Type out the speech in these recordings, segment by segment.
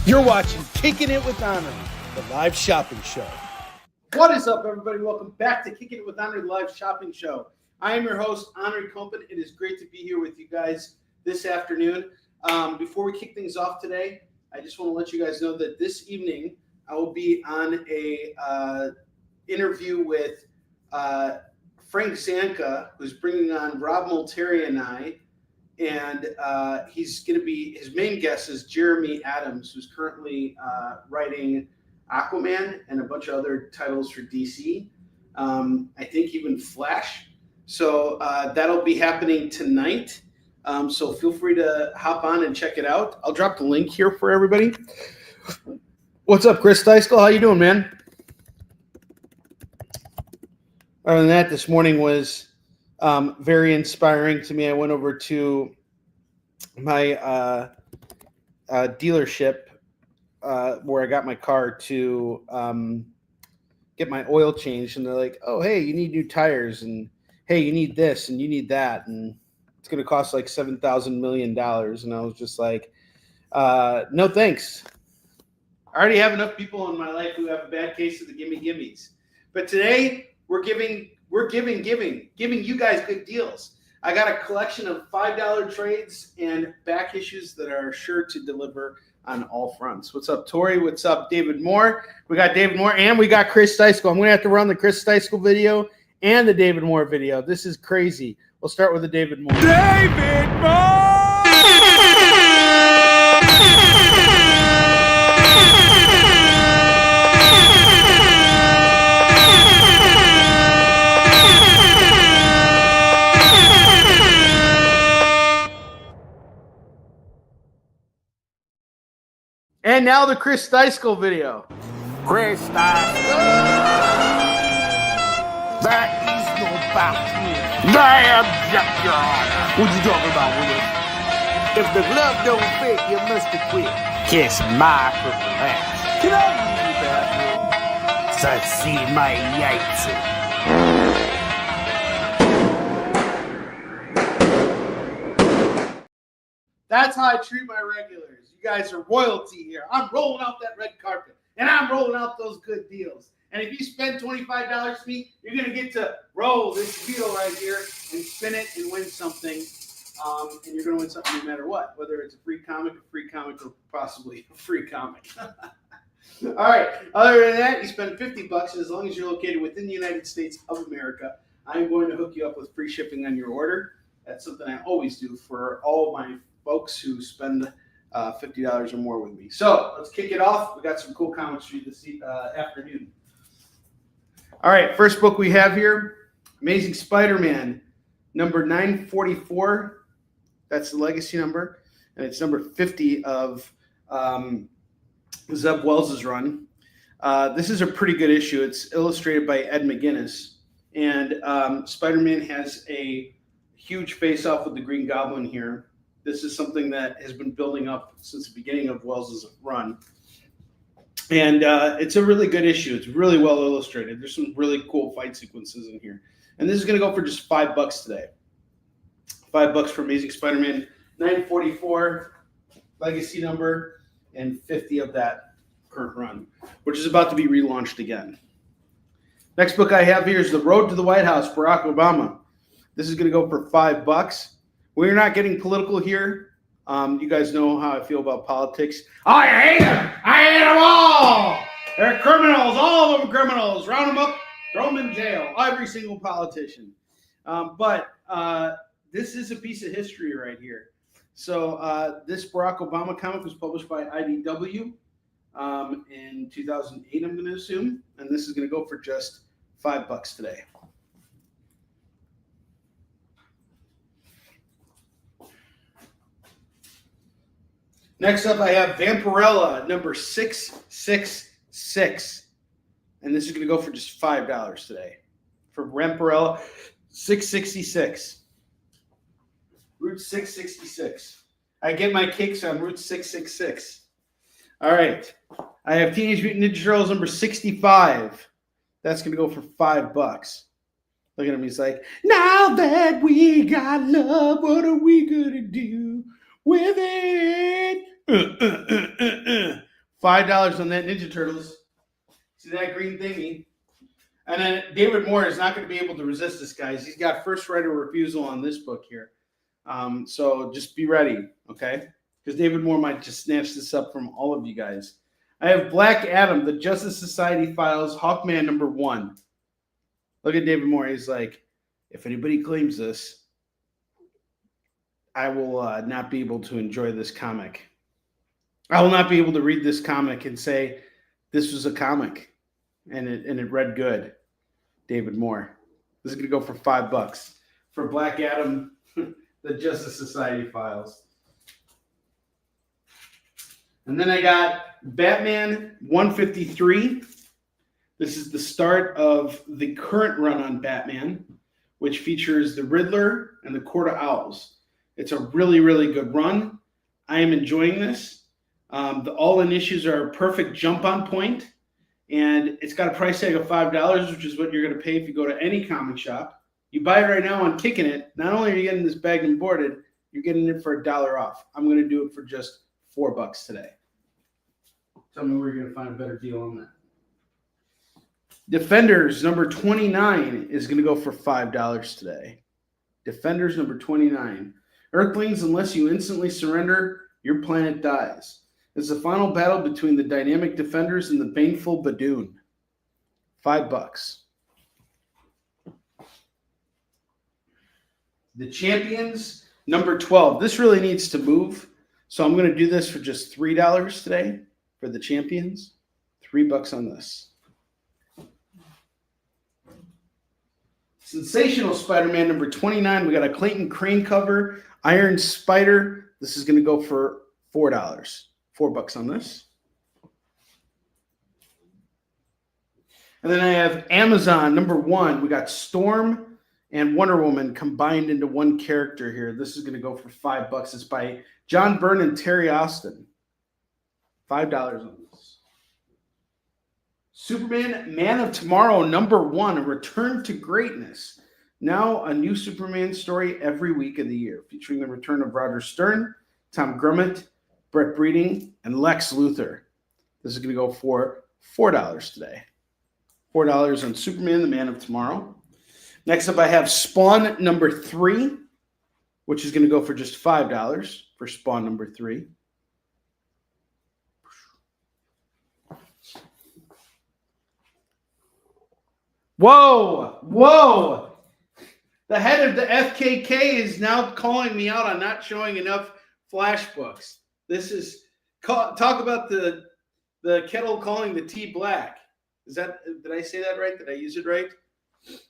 You're watching Kicking It with Onrie, the live shopping show. What is up, everybody? Welcome back to Kicking It with Onrie, the live shopping show. I am your host, Onrie Compan. It is great to be here with you guys this afternoon. Before we kick things off today, I just want to let you guys know that this evening I will be on a interview with Frank Zanka, who's bringing on Rob Multeri and I. And he's going to be, his main guest is Jeremy Adams, who's currently writing Aquaman and a bunch of other titles for DC. I think even Flash. So that'll be happening tonight. So feel free to hop on and check it out. I'll drop the link here for everybody. What's up, Chris Deiskell? How you doing, man? Other than that, this morning was very inspiring to me. I went over to my dealership where I got my car to get my oil changed, and they're like, "Oh, hey, you need new tires, and hey, you need this, and you need that, and it's going to cost like $7,000 million." And I was just like, "No, thanks. I already have enough people in my life who have a bad case of the gimmies." But today we're giving you guys good deals. I got a collection of $5 trades and back issues that are sure to deliver on all fronts. What's up, Tori? What's up, David Moore? We got David Moore and we got Chris Deiskell. I'm going to have to run the Chris Deiskell video and the David Moore video. This is crazy. We'll start with the David Moore. David Moore! And now the Chris Deiskell video. Chris Deiskell. That is no bathroom. Damn, Your Honor. What you talking about, Willis? If the glove don't fit, you must have quit. Kiss my purple ass. Can I use your bathroom? So see my yikes. That's how I treat my regulars. You guys are royalty here. I'm rolling out that red carpet, and I'm rolling out those good deals. And if you spend $25 for me, you're going to get to roll this wheel right here and spin it and win something. And you're going to win something no matter what, whether it's a free comic, or possibly a free comic. All right. Other than that, you spend $50, and as long as you're located within the United States of America, I'm going to hook you up with free shipping on your order. That's something I always do for all of my folks who spend $50 or more with me. So let's kick it off. We got some cool comics for you this afternoon. All right, first book we have here, Amazing Spider-Man, number 944. That's the legacy number, and it's number 50 of Zeb Wells' run. This is a pretty good issue. It's illustrated by Ed McGuinness, and Spider-Man has a huge face-off with the Green Goblin here. This is something that has been building up since the beginning of Wells' run. And it's a really good issue. It's really well illustrated. There's some really cool fight sequences in here. And this is going to go for just $5 today. $5 for Amazing Spider-Man 944, legacy number, and 50 of that current run, which is about to be relaunched again. Next book I have here is The Road to the White House, Barack Obama. This is going to go for $5. We're not getting political here. You guys know how I feel about politics. I hate them. I hate them all. They're criminals. All of them criminals. Round them up. Throw them in jail. Every single politician. But this is a piece of history right here. So this Barack Obama comic was published by IDW in 2008, I'm going to assume. And this is going to go for just $5 today. Next up, I have Vampirella, number 666. And this is going to go for just $5 today. For Vampirella, 666. Route 666. I get my kicks on Route 666. All right. I have Teenage Mutant Ninja Turtles, number 65. That's going to go for $5. Look at him. He's like, now that we got love, what are we going to do with it? $5 on that Ninja Turtles. See that green thingy? And then David Moore is not going to be able to resist this, guys. He's got first right of refusal on this book here. So just be ready, okay? Because David Moore might just snatch this up from all of you guys. I have Black Adam, the Justice Society Files, Hawkman #1. Look at David Moore. He's like, if anybody claims this, I will not be able to enjoy this comic. I will not be able to read this comic and say this was a comic and it read good. David Moore. This is going to go for $5 for Black Adam, the Justice Society Files. And then I got Batman 153. This is the start of the current run on Batman, which features the Riddler and the Court of Owls. It's a really, really good run. I am enjoying this. The all-in issues are a perfect jump-on point, and it's got a price tag of $5, which is what you're going to pay if you go to any comic shop. You buy it right now on Kickin It. Not only are you getting this bagged and boarded, you're getting it for $1 off. I'm going to do it for just $4 today. Tell me where you're going to find a better deal on that. Defenders number 29 is going to go for $5 today. Defenders number 29. Earthlings, unless you instantly surrender, your planet dies. It's the final battle between the dynamic defenders and the baneful Badoon. $5. The Champions, number 12. This really needs to move, so I'm going to do this for just $3 today for the Champions. $3 on this. Sensational Spider-Man number 29. We got a Clayton Crane cover. Iron Spider. This is going to go for $4. $4 on this. And then I have Amazon number 1. We got Storm and Wonder Woman combined into one character here. This is going to go for $5. It's by John Byrne and Terry Austin. $5 on this. Superman Man of Tomorrow number 1, a return to greatness. Now a new Superman story every week of the year, featuring the return of Roger Stern, Tom Grummett, Brett Breeding, and Lex Luthor. This is going to go for $4 today. $4 on Superman, the Man of Tomorrow. Next up, I have Spawn number 3, which is going to go for just $5 for Spawn number 3. Whoa! Whoa! The head of the FKK is now calling me out on not showing enough Flash books. This is talk about the kettle calling the tea black. Did I say that right? Did I use it right?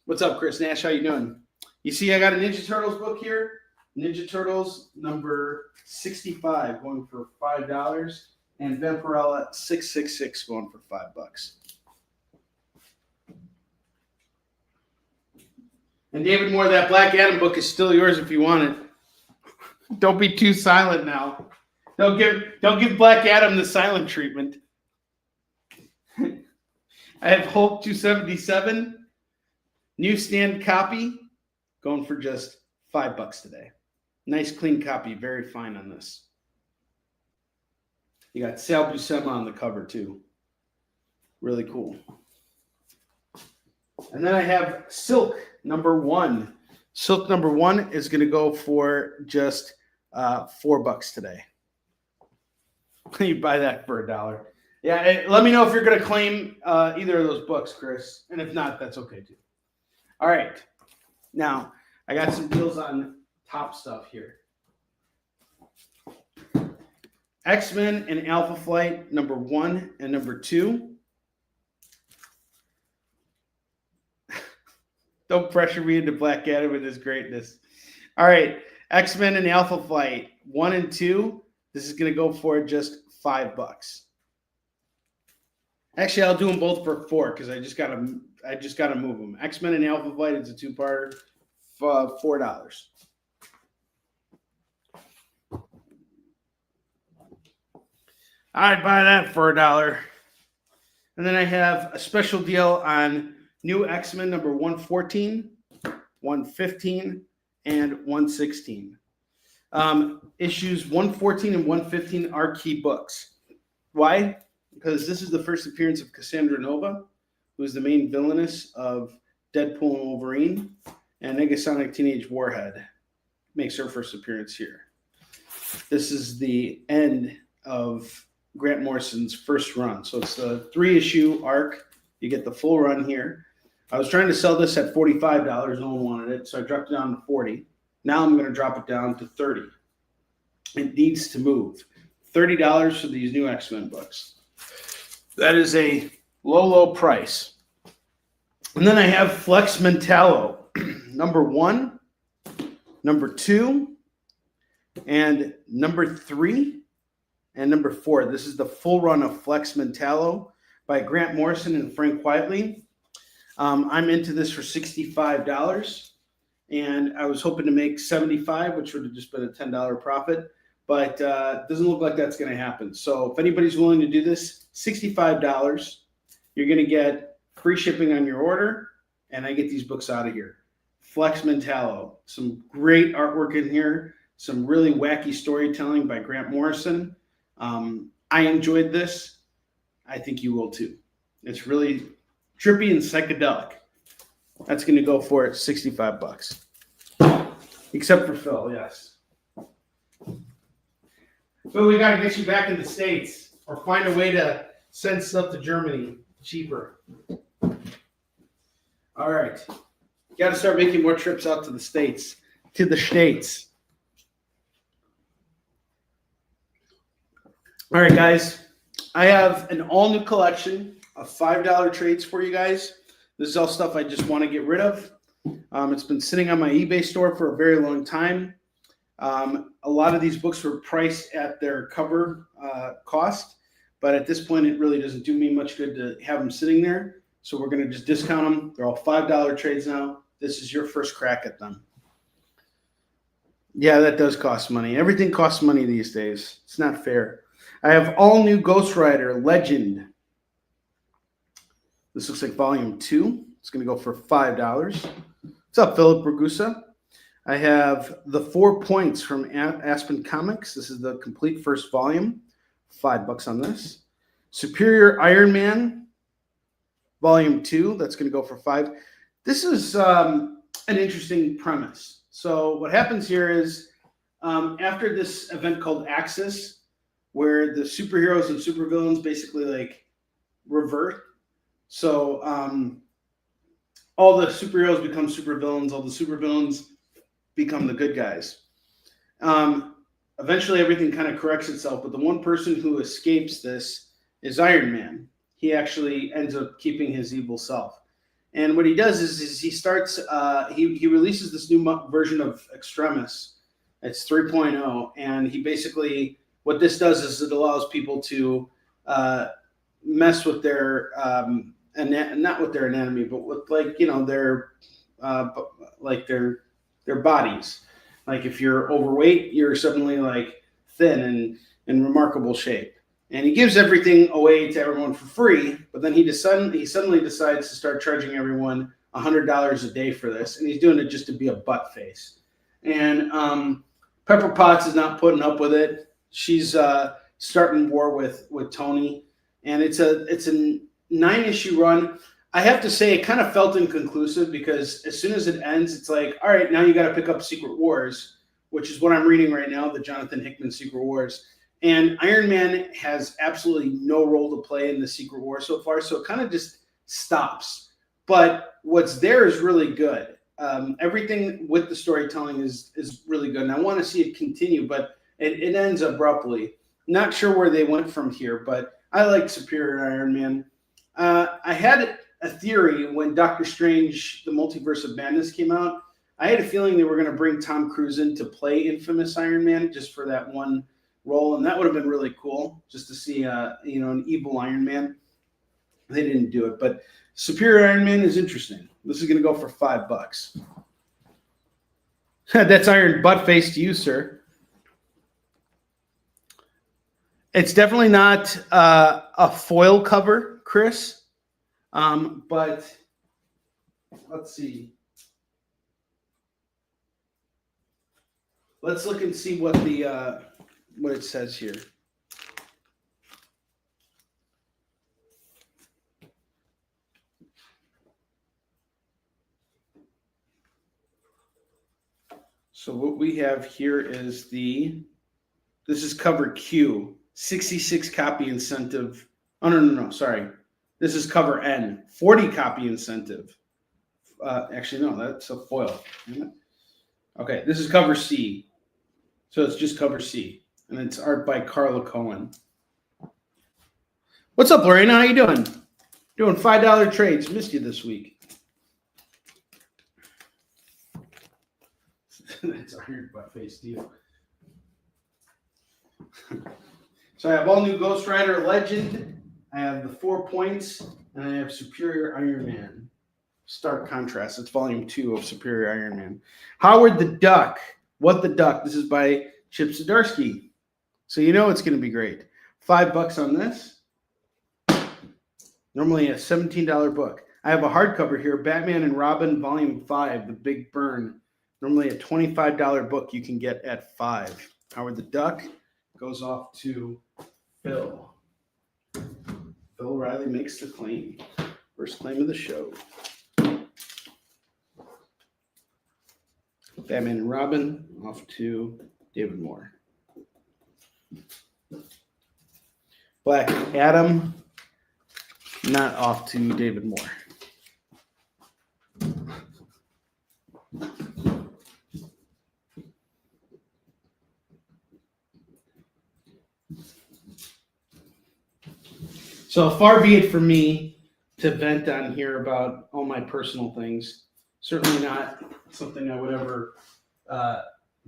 What's up, Chris Nash? How you doing? You see, I got a Ninja Turtles book here. Ninja Turtles number 65 going for $5, and Vampirella 666 going for $5. And David Moore, that Black Adam book is still yours if you want it. Don't be too silent now. Don't give Black Adam the silent treatment. I have Hulk 277, newsstand copy, going for just $5 today. Nice clean copy, very fine on this. You got Sal Buscema on the cover too. Really cool. And then I have Silk number 1. Silk number 1 is going to go for just $4 today. You buy that for $1. Yeah, let me know if you're going to claim either of those books, Chris. And if not, that's okay too. All right. Now, I got some deals on top stuff here. X-Men and Alpha Flight number 1 and number 2. Don't pressure me into Black Adam with his greatness. All right. X-Men and Alpha Flight 1 and 2. This is going to go for just $5. Actually, I'll do them both for $4 because I just gotta move them. X-Men and Alpha Flight is a 2-parter for $4. I'd buy that for $1. And then I have a special deal on new X-Men number 114, 115, and 116. Issues 114 and 115 are key books. Why? because this is the first appearance of Cassandra Nova, who is the main villainess of Deadpool and Wolverine, and Negasonic Teenage Warhead makes her first appearance here. This is the end of Grant Morrison's first run. So it's a 3-issue arc. You get the full run here. I was trying to sell this at $45. No one wanted it, so I dropped it down to $40. Now I'm going to drop it down to $30. It needs to move. $30 for these new X-Men books. That is a low, low price. And then I have Flex Mentallo, number 1, number 2, and number 3, and number 4. This is the full run of Flex Mentallo by Grant Morrison and Frank Whiteley. I'm into this for $65, and I was hoping to make $75, which would have just been a $10 profit, but it doesn't look like that's going to happen. So if anybody's willing to do this, $65, you're going to get free shipping on your order, and I get these books out of here. Flex Mentallo, some great artwork in here, some really wacky storytelling by Grant Morrison. I enjoyed this. I think you will too. It's really trippy and psychedelic. That's going to go for it $65. Except for Phil, yes. Phil, we got to get you back in the States or find a way to send stuff to Germany cheaper. All right. You got to start making more trips out to the States. To the States. All right, guys. I have an all-new collection of $5 trades for you guys. This is all stuff I just want to get rid of. It's been sitting on my eBay store for a very long time. A lot of these books were priced at their cover cost, but at this point, it really doesn't do me much good to have them sitting there. So we're going to just discount them. They're all $5 trades now. This is your first crack at them. Yeah, that does cost money. Everything costs money these days. It's not fair. I have all new Ghost Rider Legend. This looks like volume 2. It's going to go for $5. What's up, Philip Ragusa? I have the 4 points from Aspen Comics. This is the complete first volume. $5 on this. Superior Iron Man, volume 2. That's going to go for $5. This is an interesting premise. So what happens here is after this event called Axis, where the superheroes and supervillains basically like revert. So all the superheroes become supervillains, all the supervillains become the good guys. Eventually everything kind of corrects itself, but the one person who escapes this is Iron Man. He actually ends up keeping his evil self. And what he does is he starts, he releases this new version of Extremis. It's 3.0, and he basically, what this does is it allows people to mess with their not with their anatomy, but with their their bodies. Like if you're overweight, you're suddenly like thin and in remarkable shape. And he gives everything away to everyone for free, but then he suddenly decides to start charging everyone $100 a day for this, and he's doing it just to be a butt face. And Pepper Potts is not putting up with it. She's starting war with Tony, and it's a 9-issue run. I have to say it kind of felt inconclusive because as soon as it ends, it's like, all right, now you got to pick up Secret Wars, which is what I'm reading right now, the Jonathan Hickman Secret Wars. And Iron Man has absolutely no role to play in the Secret War so far, so it kind of just stops. But what's there is really good. Everything with the storytelling is really good, and I want to see it continue, but it ends abruptly. Not sure where they went from here, but I like Superior Iron Man. I had a theory when Doctor Strange, The Multiverse of Madness came out. I had a feeling they were going to bring Tom Cruise in to play Infamous Iron Man just for that one role, and that would have been really cool just to see an evil Iron Man. They didn't do it, but Superior Iron Man is interesting. This is going to go for $5. That's Iron Butt Face to you, sir. It's definitely not a foil cover, Chris, but let's see. Let's look and see what the what it says here. So what we have here is this is cover Q, 66 copy incentive. Oh, no, sorry. This is cover N, 40 copy incentive. Actually, no, that's a foil. Okay, this is cover C. So it's just cover C. And it's art by Carla Cohen. What's up, Lorena? How you doing? Doing $5 trades. Missed you this week. That's a weird butt face deal. So I have all new Ghost Rider Legend. I have the 4 points, and I have Superior Iron Man. Stark contrast. It's volume 2 of Superior Iron Man. Howard the Duck. What the Duck? This is by Chip Zdarsky. So you know it's going to be great. $5 on this. Normally a $17 book. I have a hardcover here, Batman and Robin, volume 5, The Big Burn. Normally a $25 book you can get at $5. Howard the Duck goes off to Phil. Phil Riley makes the claim. First claim of the show. Batman and Robin off to David Moore. Black Adam not off to David Moore. So far be it for me to vent on here about all my personal things. Certainly not something I would ever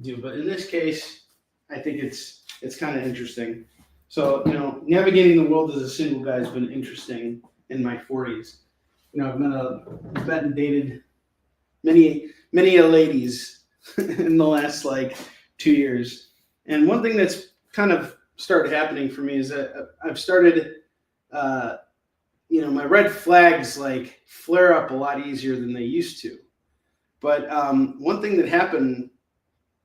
do. But in this case, I think it's kind of interesting. So, navigating the world as a single guy has been interesting in my 40s. I've met and dated many ladies in the last 2 years. And one thing that's kind of started happening for me is that I've started my red flags flare up a lot easier than they used to. But one thing that happened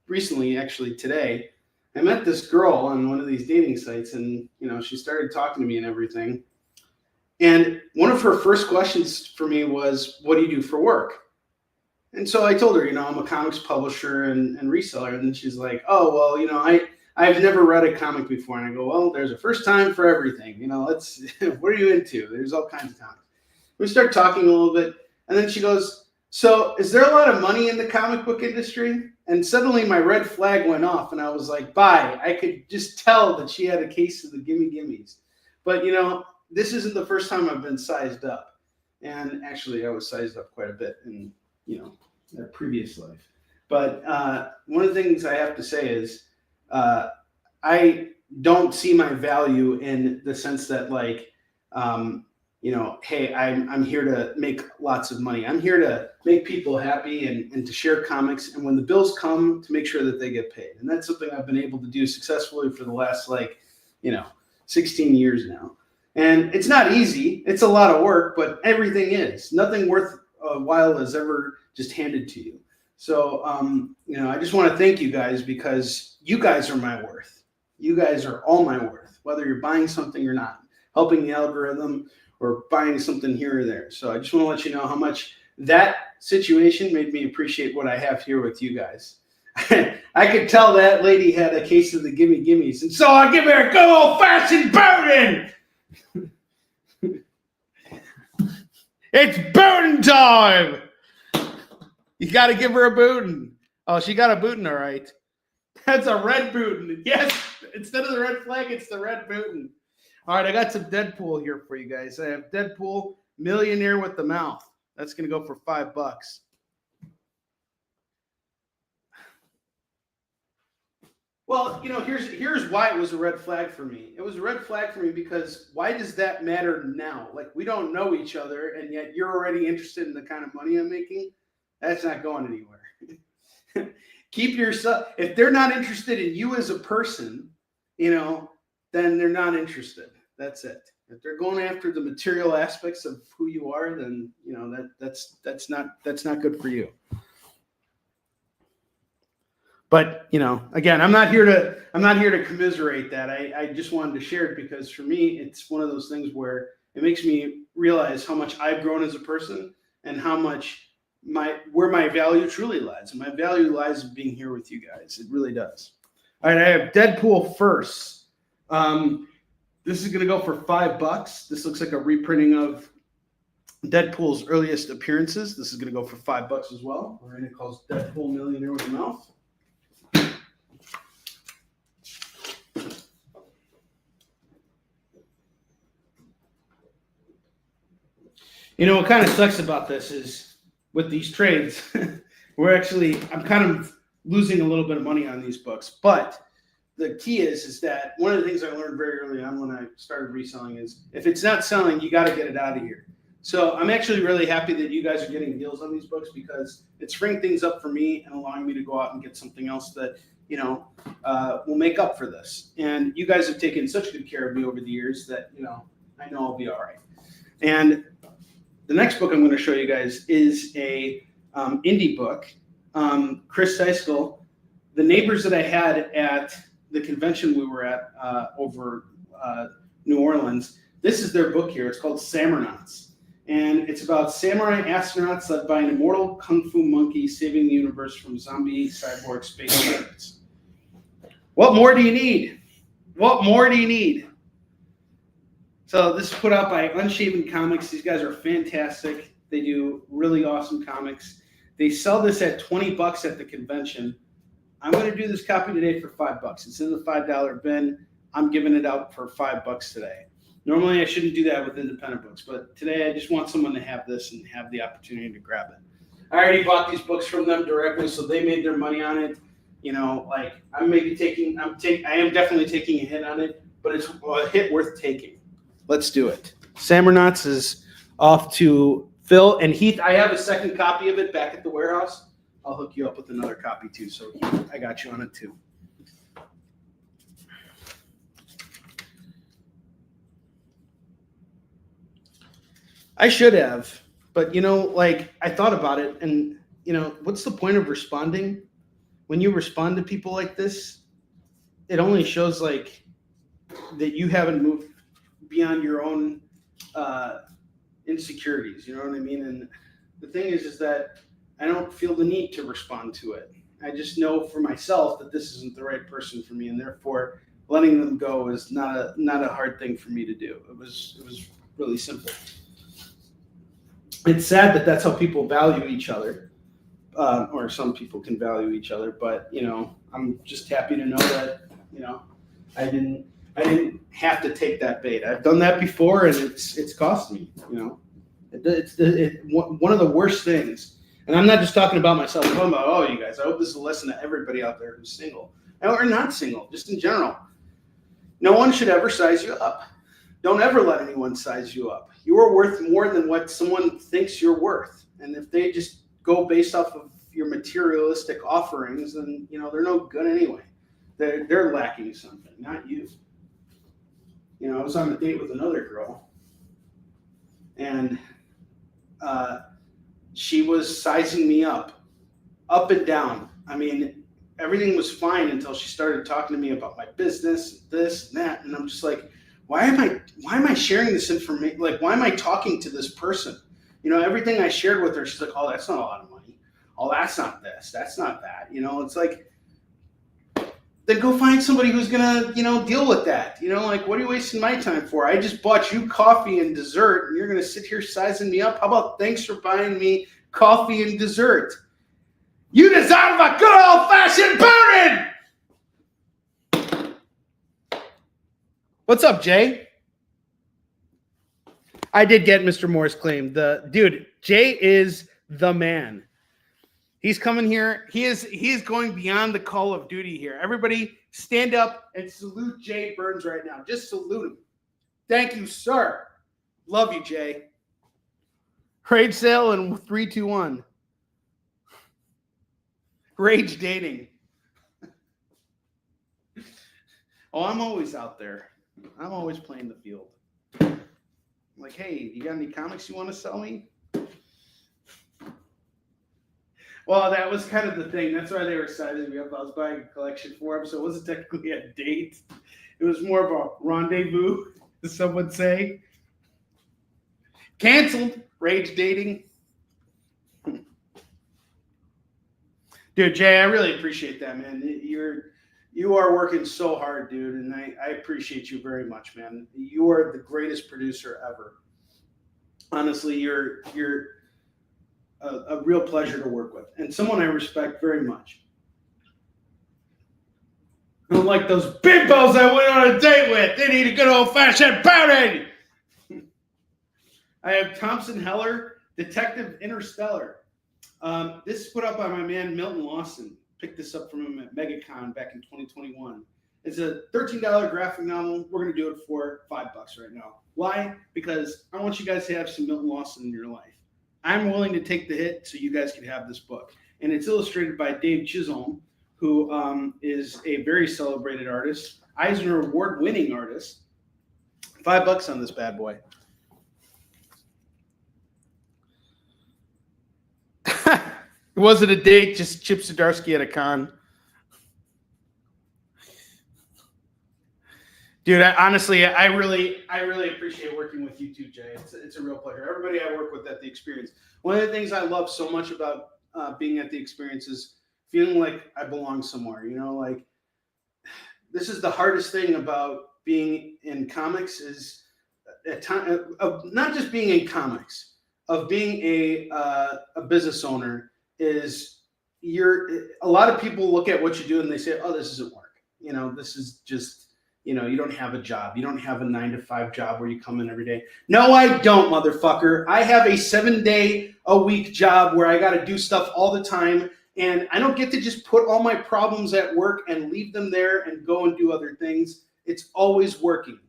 recently, actually today, I met this girl on one of these dating sites, and she started talking to me and everything. And one of her first questions for me was, "What do you do for work?" And so I told her, I'm a comics publisher and reseller. And then she's like, "Oh, well, I've never read a comic before." And I go, "Well, there's a first time for everything. What are you into? There's all kinds of comics." We start talking a little bit, and then she goes, "So is there a lot of money in the comic book industry?" And suddenly my red flag went off, and I was like, bye. I could just tell that she had a case of the gimmies. But, this isn't the first time I've been sized up. And actually, I was sized up quite a bit in, that previous life. But one of the things I have to say is I don't see my value in the sense that, hey, I'm here to make lots of money. I'm here to make people happy and to share comics. And when the bills come, to make sure that they get paid. And that's something I've been able to do successfully for the last 16 years now. And it's not easy. It's a lot of work, but everything is. Nothing worth a while is ever just handed to you. So, I just want to thank you guys, because you guys are my worth. You guys are all my worth, whether you're buying something or not, helping the algorithm, or buying something here or there. So I just want to let you know how much that situation made me appreciate what I have here with you guys. I could tell that lady had a case of the gimmies, and so I give her a good old-fashioned booting. It's booting time. You got to give her a booting. Oh, she got a booting, all right. That's a red booting. Yes, instead of the red flag, it's the red booting. All right, I got some Deadpool here for you guys. I have Deadpool Millionaire with the Mouth. That's going to go for $5. Well, here's why it was a red flag for me. It was a red flag for me because why does that matter now? We don't know each other, and yet you're already interested in the kind of money I'm making. That's not going anywhere. Keep yourself. If they're not interested in you as a person, then they're not interested. That's it. If they're going after the material aspects of who you are, then that's not good for you. But again, I'm not here to commiserate that. I just wanted to share it because for me, it's one of those things where it makes me realize how much I've grown as a person and how much where my value truly lies. And my value lies in being here with you guys. It really does. All right, I have Deadpool first. This is going to go for $5. This looks like a reprinting of Deadpool's earliest appearances. This is going to go for $5 as well. Miranda calls Deadpool Millionaire with a Mouth. You know, what kind of sucks about this is with these trades, I'm kind of losing a little bit of money on these books. But the key is that one of the things I learned very early on when I started reselling is if it's not selling, you got to get it out of here. So I'm actually really happy that you guys are getting deals on these books because it's freeing things up for me and allowing me to go out and get something else that, you know, will make up for this. And you guys have taken such good care of me over the years that, you know, I know I'll be all right. And the next book I'm going to show you guys is a indie book. Chris Seiskell, the neighbors that I had at the convention we were at over New Orleans, this is their book here. It's called Samurnauts. And it's about samurai astronauts led by an immortal kung fu monkey saving the universe from zombie cyborg space pirates. What more do you need? What more do you need? So this is put out by Unshaven Comics. These guys are fantastic. They do really awesome comics. They sell this at $20 at the convention. I'm going to do this copy today for $5. It's in the $5 bin. I'm giving it out for $5 today. Normally I shouldn't do that with independent books, but today I just want someone to have this and have the opportunity to grab it. I already bought these books from them directly, so they made their money on it. You know, like I am definitely taking a hit on it, but it's a hit worth taking. Let's do it. Samurnauts is off to Phil and Heath. I have a second copy of it back at the warehouse. I'll hook you up with another copy too. So I got you on it too. I should have, but you know, like I thought about it and you know, what's the point of responding? When you respond to people like this, it only shows like that you haven't moved beyond your own insecurities, you know what I mean? And the thing is that I don't feel the need to respond to it. I just know for myself that this isn't the right person for me, and therefore letting them go is not a hard thing for me to do. It was really simple. It's sad that that's how people value each other, or some people can value each other. But you know, I'm just happy to know that you know I didn't have to take that bait. I've done that before, and it's cost me. You know, it's one of the worst things. And I'm not just talking about myself. I'm talking about you guys. I hope this is a lesson to everybody out there who's single or not single, just in general. No one should ever size you up. Don't ever let anyone size you up. You are worth more than what someone thinks you're worth. And if they just go based off of your materialistic offerings, then you know they're no good anyway. They're lacking something, not you. You know, I was on a date with another girl, and she was sizing me up and down. I mean, everything was fine until she started talking to me about my business, this and that, and I'm just like, why am I sharing this information? Like, why am I talking to this person? You know, everything I shared with her, she's like, oh, that's not a lot of money. Oh, that's not this. That's not that. You know, it's like, then go find somebody who's gonna, you know, deal with that. You know, like, what are you wasting my time for? I just bought you coffee and dessert, and you're gonna sit here sizing me up. How about thanks for buying me coffee and dessert? You deserve a good old-fashioned burning! What's up, Jay? I did get Mr. Moore's claim. Dude, Jay is the man. He's coming here. He is going beyond the call of duty here. Everybody stand up and salute Jay Burns right now. Just salute him. Thank you, sir. Love you, Jay. Rage sale in 3, 2, 1. Rage dating. Oh, I'm always out there. I'm always playing the field. I'm like, hey, you got any comics you want to sell me? Well, that was kind of the thing. That's why they were sizing me up. I was buying a collection for them, so it wasn't technically a date. It was more of a rendezvous, as some would say. Canceled. Rage dating. Dude, Jay, I really appreciate that, man. You are working so hard, dude, and I appreciate you very much, man. You are the greatest producer ever. Honestly, you're a real pleasure to work with, and someone I respect very much. I don't like those bimbos I went on a date with. They need a good old-fashioned pounding. I have Thompson Heller, Detective Interstellar. This is put up by my man Milton Lawson. Picked this up from him at MegaCon back in 2021. It's a $13 graphic novel. We're going to do it for $5 right now. Why? Because I want you guys to have some Milton Lawson in your life. I'm willing to take the hit so you guys can have this book. And it's illustrated by Dave Chisholm, who is a very celebrated artist, Eisner Award-winning artist. $5 on this bad boy. It wasn't a date, just Chip Zdarsky at a con. Dude, honestly, I really appreciate working with you too, Jay. It's a real pleasure. Everybody I work with at the experience. One of the things I love so much about being at the experience is feeling like I belong somewhere. You know, like this is the hardest thing about being in comics is at time of not just being in comics, of being a business owner. Is a lot of people look at what you do and they say, oh, this isn't work. You know, this is just, you know, you don't have a job. You don't have a 9-to-5 job where you come in every day. No, I don't, motherfucker. I have a 7-day-a-week job where I got to do stuff all the time. And I don't get to just put all my problems at work and leave them there and go and do other things. It's always working.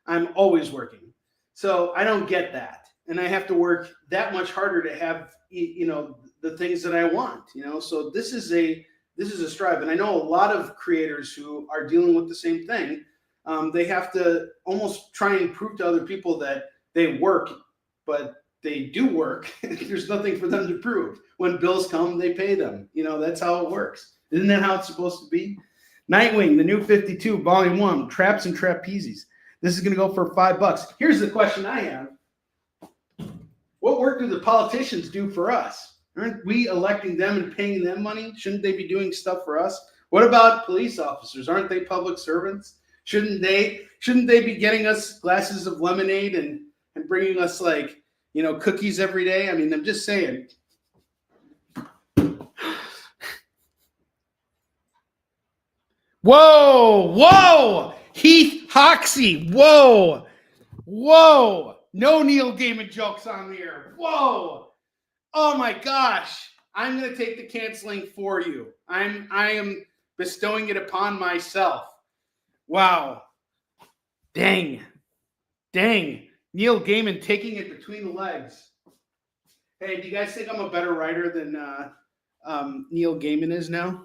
I'm always working. So I don't get that. And I have to work that much harder to have, you know, the things that I want, you know. So this is a strive, and I know a lot of creators who are dealing with the same thing. They have to almost try and prove to other people that they work, but they do work. There's nothing for them to prove. When bills come, they pay them. You know, that's how it works. Isn't that how it's supposed to be? Nightwing, the new 52, Volume 1, Traps and Trapezes. This is going to go for $5. Here's the question I have. What work do the politicians do for us? Aren't we electing them and paying them money? Shouldn't they be doing stuff for us? What about police officers? Aren't they public servants? Shouldn't they be getting us glasses of lemonade and bringing us, like, you know, cookies every day? I mean, I'm just saying. Whoa! Heath Hoxie. Whoa! No Neil Gaiman jokes on here. Whoa! Oh my gosh! I'm gonna take the canceling for you. I am bestowing it upon myself. Wow! Dang! Neil Gaiman taking it between the legs. Hey, do you guys think I'm a better writer than Neil Gaiman is now?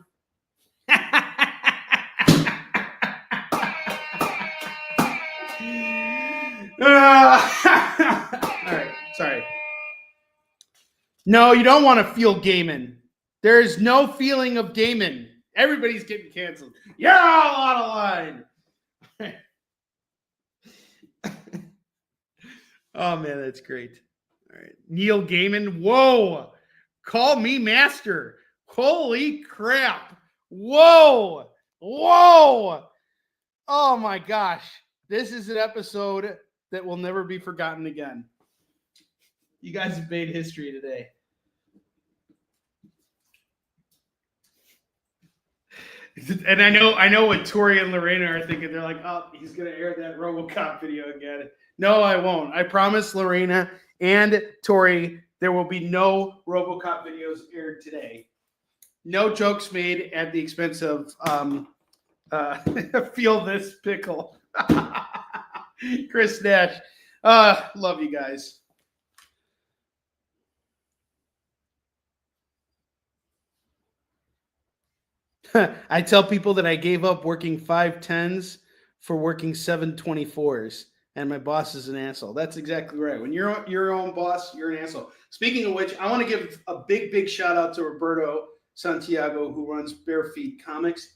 All right, sorry. No, you don't want to feel Gaiman. There is no feeling of Gaiman. Everybody's getting canceled. You're all out of line. Oh, man, that's great. All right. Neil Gaiman. Whoa. Call me master. Holy crap. Whoa. Oh, my gosh. This is an episode that will never be forgotten again. You guys have made history today. And I know what Tori and Lorena are thinking. They're like, oh, he's going to air that RoboCop video again. No, I won't. I promise Lorena and Tori, there will be no RoboCop videos aired today. No jokes made at the expense of Feel This Pickle. Chris Nash. Love you guys. I tell people that I gave up working 510s for working 724s, and my boss is an asshole. That's exactly right. When you're your own boss, you're an asshole. Speaking of which, I want to give a big shout out to Roberto Santiago, who runs Bare Feet Comics.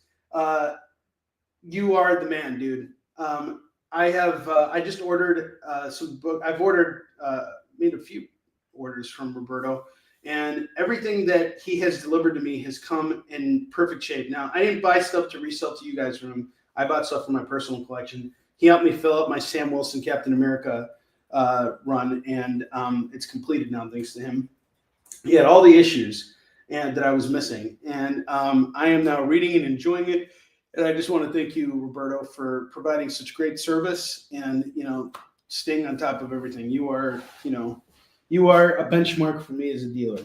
You are the man, dude. I just ordered some book. I've made a few orders from Roberto, And everything that he has delivered to me has come in perfect shape. Now, I didn't buy stuff to resell to you guys from him. I bought stuff for my personal collection. He helped me fill up my Sam Wilson Captain America run, and it's completed now thanks to him. He had all the issues and that I was missing, and I am now reading and enjoying it. And I just want to thank you, Roberto, for providing such great service and staying on top of everything. You are a benchmark for me as a dealer.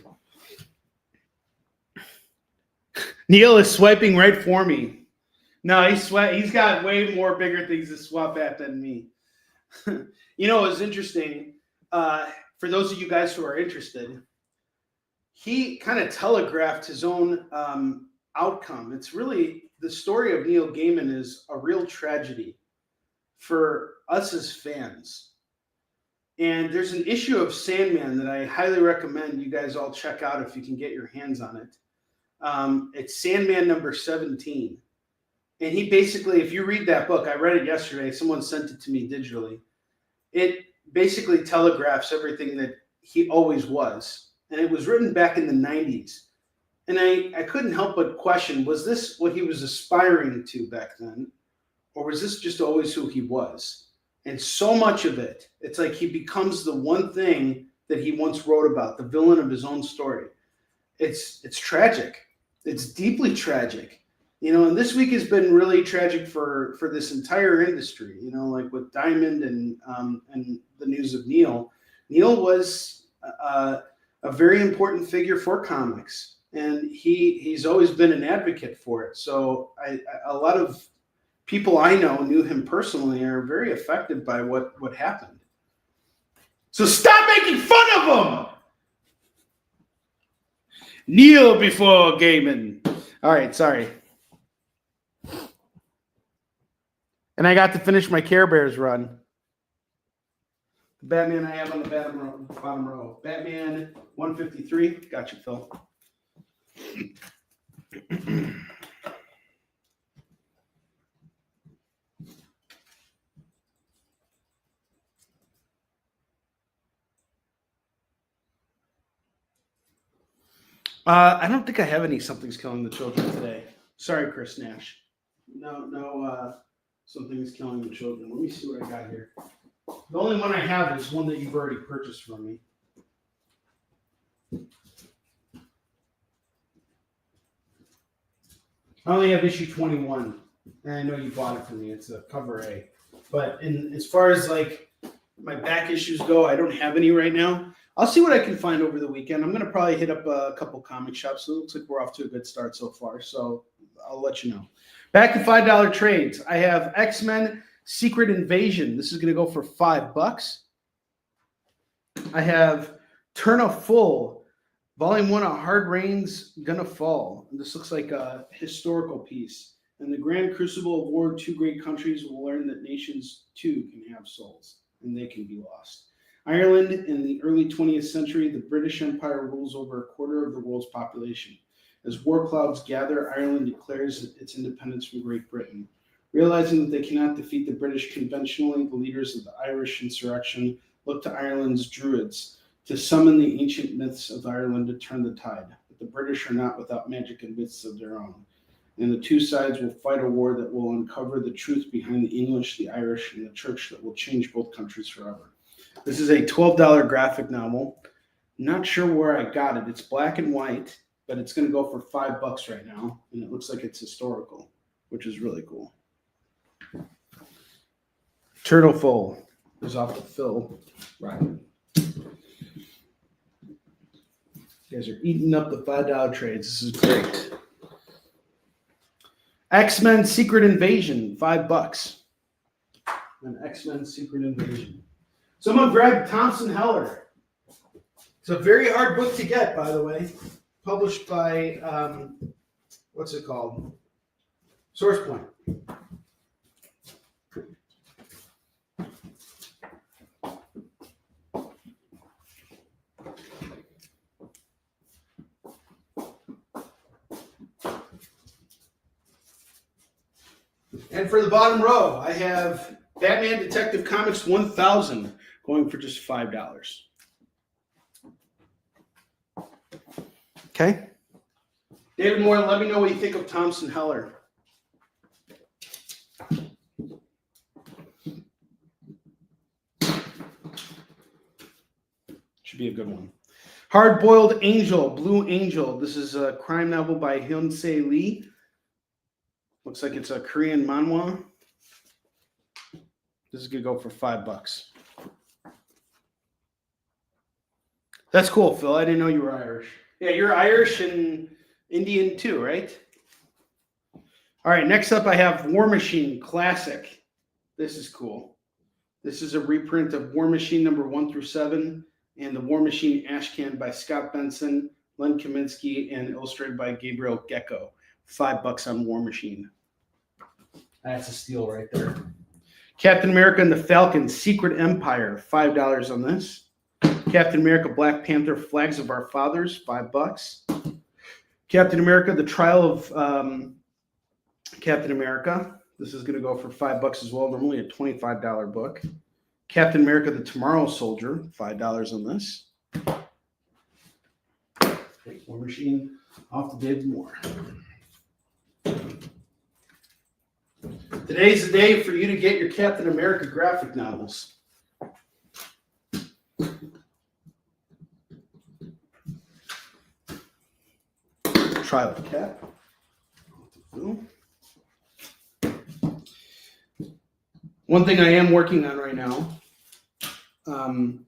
Neil is swiping right for me. No, he's got way more bigger things to swap at than me. It's interesting. For those of you guys who are interested, he kind of telegraphed his own outcome. It's really, the story of Neil Gaiman is a real tragedy for us as fans. And there's an issue of Sandman that I highly recommend you guys all check out if you can get your hands on it. It's Sandman number 17. And he basically, if you read that book, I read it yesterday, someone sent it to me digitally. It basically telegraphs everything that he always was. And it was written back in the 90s. And I couldn't help but question, was this what he was aspiring to back then? Or was this just always who he was? And so much of it, it's like he becomes the one thing that he once wrote about, the villain of his own story. It's tragic. It's deeply tragic. And this week has been really tragic for this entire industry, like with Diamond and the news of Neil. Neil was a very important figure for comics, and he's always been an advocate for it. So a lot of people I know knew him personally are very affected by what happened. So stop making fun of him! Kneel before Gaiman. All right, sorry. And I got to finish my Care Bears run. The Batman I have on the bottom row. Batman 153. Got you, Phil. I don't think I have any Something's Killing the Children today. Sorry, Chris Nash. No, Something's Killing the Children. Let me see what I got here. The only one I have is one that you've already purchased from me. I only have issue 21, and I know you bought it for me. It's a cover A. But as far as like my back issues go, I don't have any right now. I'll see what I can find over the weekend. I'm going to probably hit up a couple comic shops. So it looks like we're off to a good start so far. So I'll let you know. Back to $5 trades. I have X-Men Secret Invasion. This is going to go for $5. I have Turn a Full, Volume 1 of Hard Rain's Gonna Fall. And this looks like a historical piece. In the Grand Crucible of War, two great countries will learn that nations too can have souls, and they can be lost. Ireland, in the early 20th century, the British Empire rules over a quarter of the world's population. As war clouds gather, Ireland declares its independence from Great Britain. Realizing that they cannot defeat the British conventionally, the leaders of the Irish insurrection look to Ireland's druids to summon the ancient myths of Ireland to turn the tide. But the British are not without magic and myths of their own. And the two sides will fight a war that will uncover the truth behind the English, the Irish, and the church that will change both countries forever. This is a $12 graphic novel. Not sure where I got it. It's black and white, but it's going to go for $5 right now. And it looks like it's historical, which is really cool. Turtle Full is off to Phil. Right. You guys are eating up the $5 trades. This is great. X-Men Secret Invasion, $5. An X-Men Secret Invasion. Someone grab Thompson Heller. It's a very hard book to get, by the way. Published by, what's it called? Source Point. And for the bottom row, I have Batman Detective Comics 1000 going for just $5. Okay. David Moore, let me know what you think of Thompson Heller. Should be a good one. Hard Boiled Angel, Blue Angel. This is a crime novel by Hyun-se Lee. Looks like it's a Korean manhwa. This is going to go for $5. That's cool, Phil. I didn't know you were Irish. Yeah, you're Irish and Indian too, right? All right, next up I have War Machine Classic. This is cool. This is a reprint of War Machine number 1 through 7 and the War Machine Ashcan by Scott Benson, Len Kaminsky, and illustrated by Gabriel Gecko. $5 on War Machine. That's a steal right there. Captain America and the Falcon, Secret Empire, $5 on this. Captain America, Black Panther, Flags of Our Fathers, $5. Captain America, The Trial of Captain America. This is going to go for $5 as well. Normally a $25 book. Captain America, The Tomorrow Soldier, $5 on this. War Machine, off to David Moore. Today's the day for you to get your Captain America graphic novels. Trial of Cap. One thing I am working on right now, I'm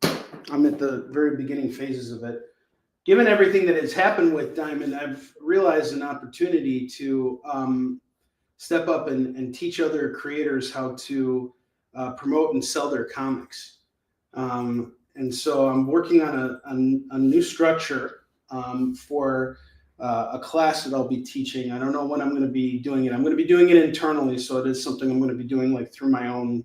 at the very beginning phases of it. Given everything that has happened with Diamond, I've realized an opportunity to step up and teach other creators how to promote and sell their comics. And so I'm working on a new structure for a class that I'll be teaching. I don't know when I'm going to be doing it. I'm going to be doing it internally, so it is something I'm going to be doing like through my own,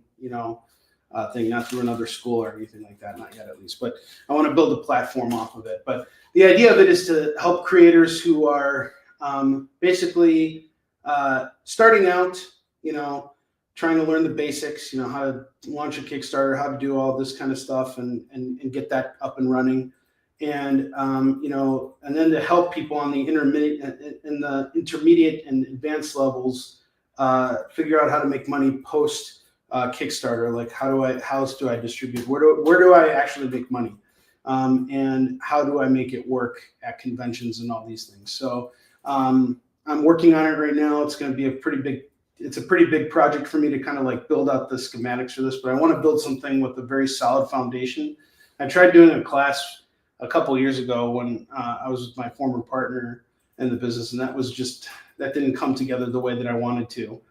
thing, not through another school or anything like that, not yet at least. But I want to build a platform off of it. But the idea of it is to help creators who are basically starting out, trying to learn the basics, how to launch a Kickstarter, how to do all this kind of stuff and get that up and running. And, and then to help people on the intermediate and advanced levels figure out how to make money post Kickstarter. Like how else do I distribute? Where do I actually make money? And how do I make it work at conventions and all these things? So I'm working on it right now. It's going to be a pretty big project for me to kind of like build out the schematics for this, but I want to build something with a very solid foundation. I tried doing a class a couple of years ago when I was with my former partner in the business, and that didn't come together the way that I wanted to.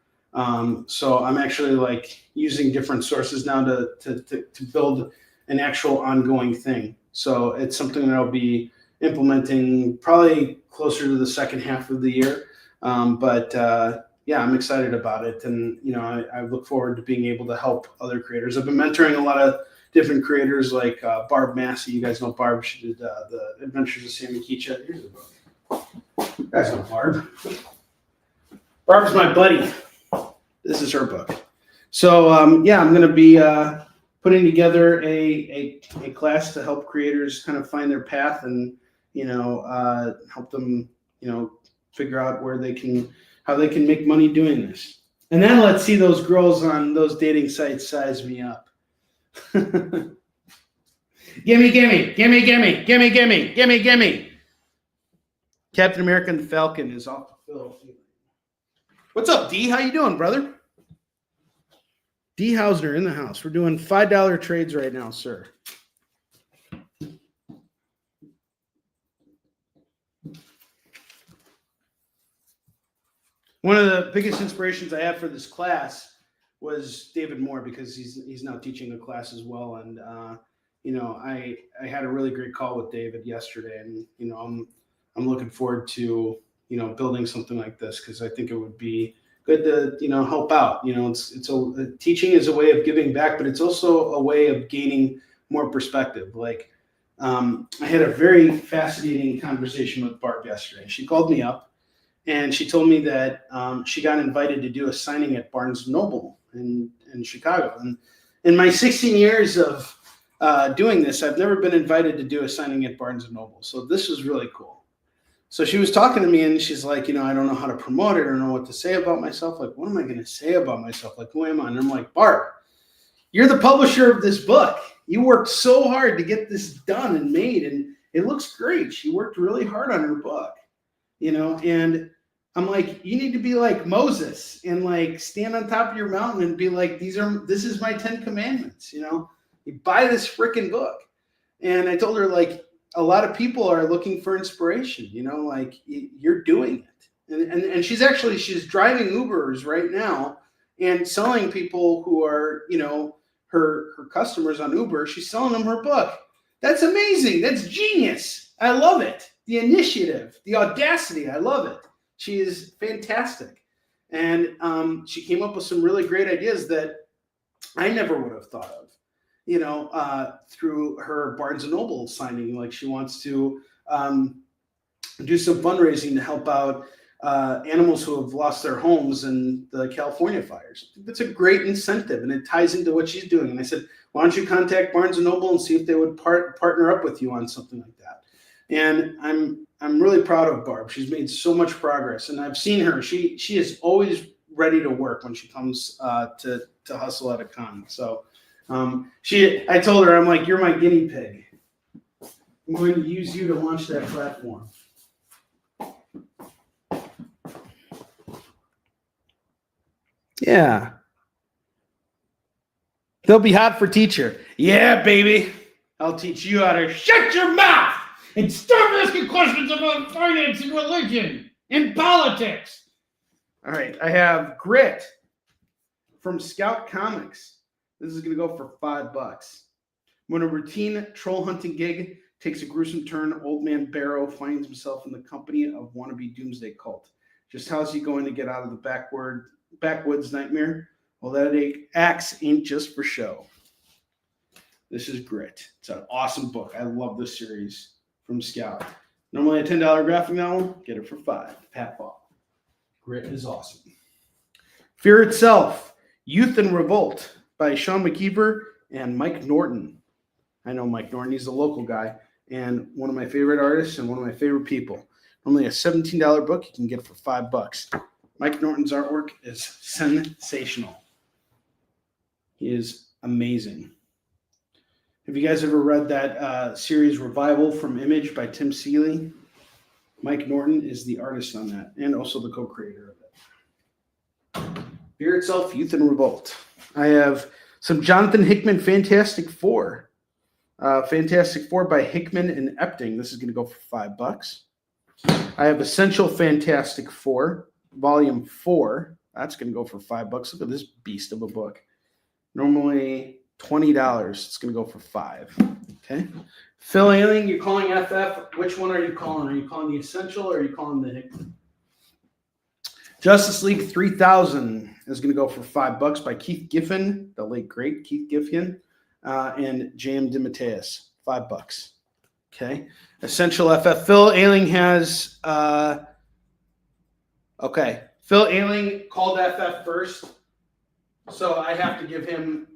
So I'm actually like using different sources now to build an actual ongoing thing. So it's something that I'll be implementing probably closer to the second half of the year. Yeah, I'm excited about it. And, I look forward to being able to help other creators. I've been mentoring a lot of different creators like Barb Massey. You guys know Barb. She did the Adventures of Sammy Keacha. Here's a book. You guys know Barb. Barb's my buddy. This is her book. So, I'm going to be putting together a class to help creators kind of find their path and, help them, figure out how they can make money doing this. And then let's see those girls on those dating sites size me up. Gimme. Captain America and the Falcon is off the field. What's up, D? How you doing, brother? D. Hausner in the house. We're doing $5 trades right now, sir. One of the biggest inspirations I had for this class was David Moore, because he's now teaching a class as well. And, I had a really great call with David yesterday, and, I'm looking forward to, building something like this, because I think it would be good to, help out. Teaching is a way of giving back, but it's also a way of gaining more perspective. Like, I had a very fascinating conversation with Barb yesterday. She called me up and she told me that she got invited to do a signing at Barnes & Noble in Chicago. And in my 16 years of doing this, I've never been invited to do a signing at Barnes & Noble. So this was really cool. So she was talking to me and she's like, I don't know how to promote it. I don't know what to say about myself. Like, what am I going to say about myself? Like, who am I? And I'm like, Barb, you're the publisher of this book. You worked so hard to get this done and made, and it looks great. She worked really hard on her book, and I'm like, you need to be like Moses and like stand on top of your mountain and be like, this is my 10 commandments. You buy this freaking book. And I told her, like, a lot of people are looking for inspiration, like you're doing it. And she's driving Ubers right now and selling people who are, her customers on Uber. She's selling them her book. That's amazing. That's genius. I love it. The initiative, the audacity. I love it. She is fantastic. And she came up with some really great ideas that I never would have thought of, through her Barnes & Noble signing. Like, she wants to do some fundraising to help out animals who have lost their homes in the California fires. I think that's a great incentive, and it ties into what she's doing. And I said, why don't you contact Barnes & Noble and see if they would partner up with you on something like that? And I'm really proud of Barb. She's made so much progress, and I've seen her. She is always ready to work when she comes to hustle at a con. So I told her, I'm like, you're my guinea pig. I'm going to use you to launch that platform. Yeah. They'll be hot for teacher. Yeah, baby. I'll teach you how to shut your mouth and stop asking questions about finance and religion and politics. All right. I have Grit from Scout Comics. This is going to go for $5. When a routine troll hunting gig takes a gruesome turn, Old Man Barrow finds himself in the company of wannabe doomsday cult. Just how's he going to get out of the backwoods nightmare? Well, that axe ain't just for show. This is Grit. It's an awesome book. I love this series from Scout. Normally a $10 graphic novel, get it for $5. Pat Ball. Grit is awesome. Fear Itself, Youth and Revolt by Sean McKeever and Mike Norton. I know Mike Norton. He's a local guy and one of my favorite artists and one of my favorite people. Only a $17 book. You can get it for $5. Mike Norton's artwork is sensational. He is amazing. Have you guys ever read that series Revival from Image by Tim Seeley? Mike Norton is the artist on that and also the co-creator of it. Fear Itself, Youth and Revolt. I have some Jonathan Hickman Fantastic Four. Fantastic Four by Hickman and Epting. This is going to go for $5. I have Essential Fantastic Four, Volume 4. That's going to go for $5. Look at this beast of a book. Normally $20. It's going to go for $5. Okay. Phil Ailing, you're calling FF. Which one are you calling? Are you calling the Essential or are you calling the Hickman? Justice League 3000 is going to go for $5 by Keith Giffen, the late great Keith Giffen, and J.M. DeMatteis. $5. Okay. Essential FF. Phil Ailing has okay. Phil Ailing called FF first, so I have to give him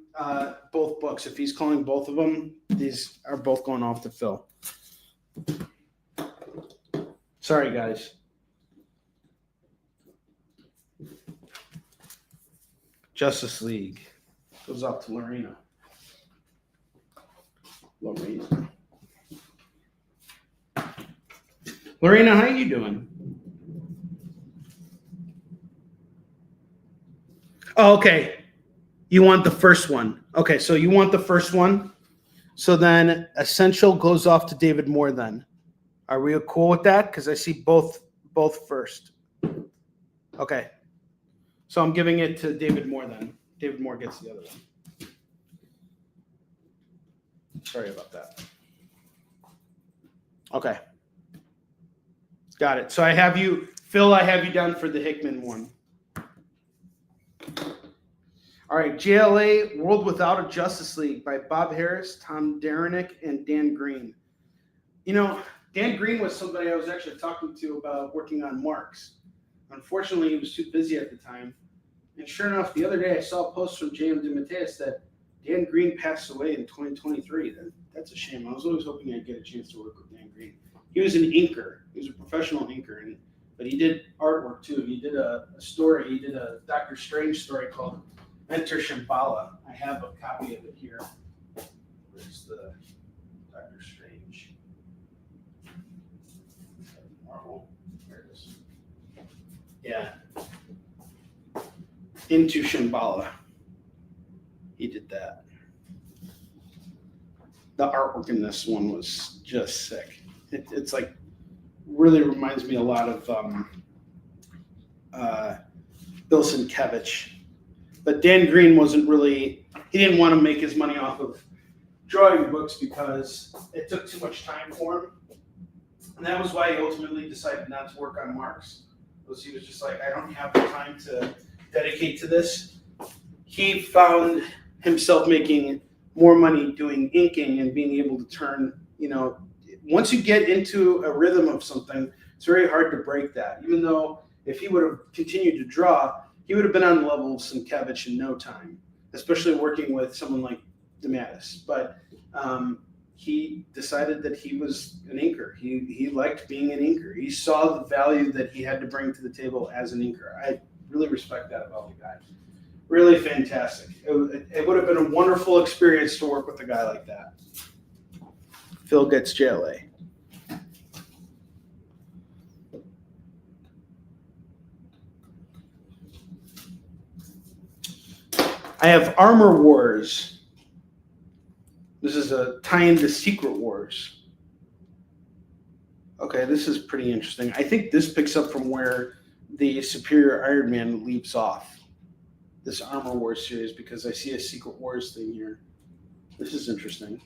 both books. If he's calling both of them, these are both going off to Phil. Sorry, guys. Justice League goes up to Lorena. Lorena, how you doing? Oh, okay. You want the first one. Okay, so you want the first one. So then Essential goes off to David Moore then. Are we cool with that? Because I see both first. Okay. So I'm giving it to David Moore then. David Moore gets the other one. Sorry about that. Okay. Got it. So I have you, Phil, I have you down for the Hickman one. All right, JLA, World Without a Justice League by Bob Harris, Tom Derenick, and Dan Green. Dan Green was somebody I was actually talking to about working on Marks. Unfortunately, he was too busy at the time. And sure enough, the other day I saw a post from J.M. DeMatteis that Dan Green passed away in 2023. That's a shame. I was always hoping I'd get a chance to work with Dan Green. he was an inker. He was a professional inker, but he did artwork too. He did a story. He did a Doctor Strange story called Enter Shambhala. I have a copy of it here. Where's the Doctor Strange? Marvel. There it is. Yeah. Into Shambhala. He did that. The artwork in this one was just sick. It's like really reminds me a lot of Bill Sienkiewicz. But Dan Green he didn't want to make his money off of drawing books because it took too much time for him. And that was why he ultimately decided not to work on Marx. Because he was just like, I don't have the time to dedicate to this. He found himself making more money doing inking and being able to turn, once you get into a rhythm of something, it's very hard to break that. Even though if he would have continued to draw, he would have been on the level of Sienkiewicz in no time, especially working with someone like DeMatteis. But he decided that he was an inker. He liked being an inker. He saw the value that he had to bring to the table as an inker. I really respect that about the guy. Really fantastic. It would have been a wonderful experience to work with a guy like that. Phil gets JLA. I have Armor Wars. This is a tie-in to Secret Wars. Okay, this is pretty interesting. I think this picks up from where the Superior Iron Man leaves off. This Armor Wars series, because I see a Secret Wars thing here. This is interesting.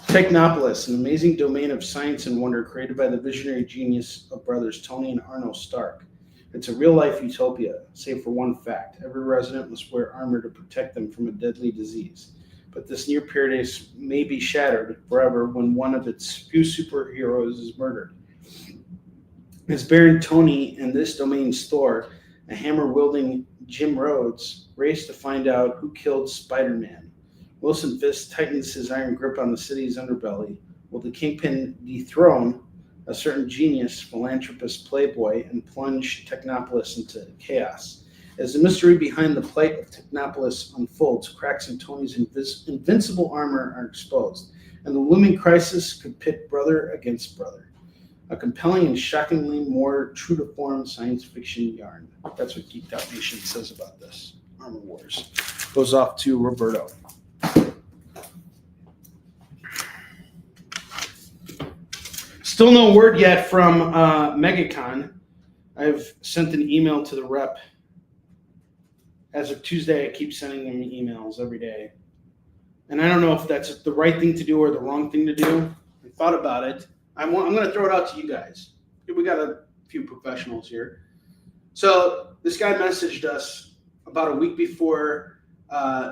Technopolis, an amazing domain of science and wonder created by the visionary genius of brothers Tony and Arno Stark. It's a real-life utopia, save for one fact. Every resident must wear armor to protect them from a deadly disease. But this near paradise may be shattered forever when one of its few superheroes is murdered. As Baron Tony and this domain's Thor, a hammer-wielding Jim Rhodes race to find out who killed Spider-Man. Wilson Fisk tightens his iron grip on the city's underbelly. Will the Kingpin dethrone a certain genius, philanthropist, playboy, and plunge Technopolis into chaos? As the mystery behind the plight of Technopolis unfolds, cracks in Tony's invincible armor are exposed, and the looming crisis could pit brother against brother. A compelling and shockingly more true-to-form science fiction yarn. That's what Geeked Out Nation says about this. Armor Wars. Goes off to Roberto. Still no word yet from MegaCon. I've sent an email to the rep. As of Tuesday, I keep sending them emails every day. And I don't know if that's the right thing to do or the wrong thing to do. I thought about it. I'm going to throw it out to you guys. We got a few professionals here. So this guy messaged us about a week before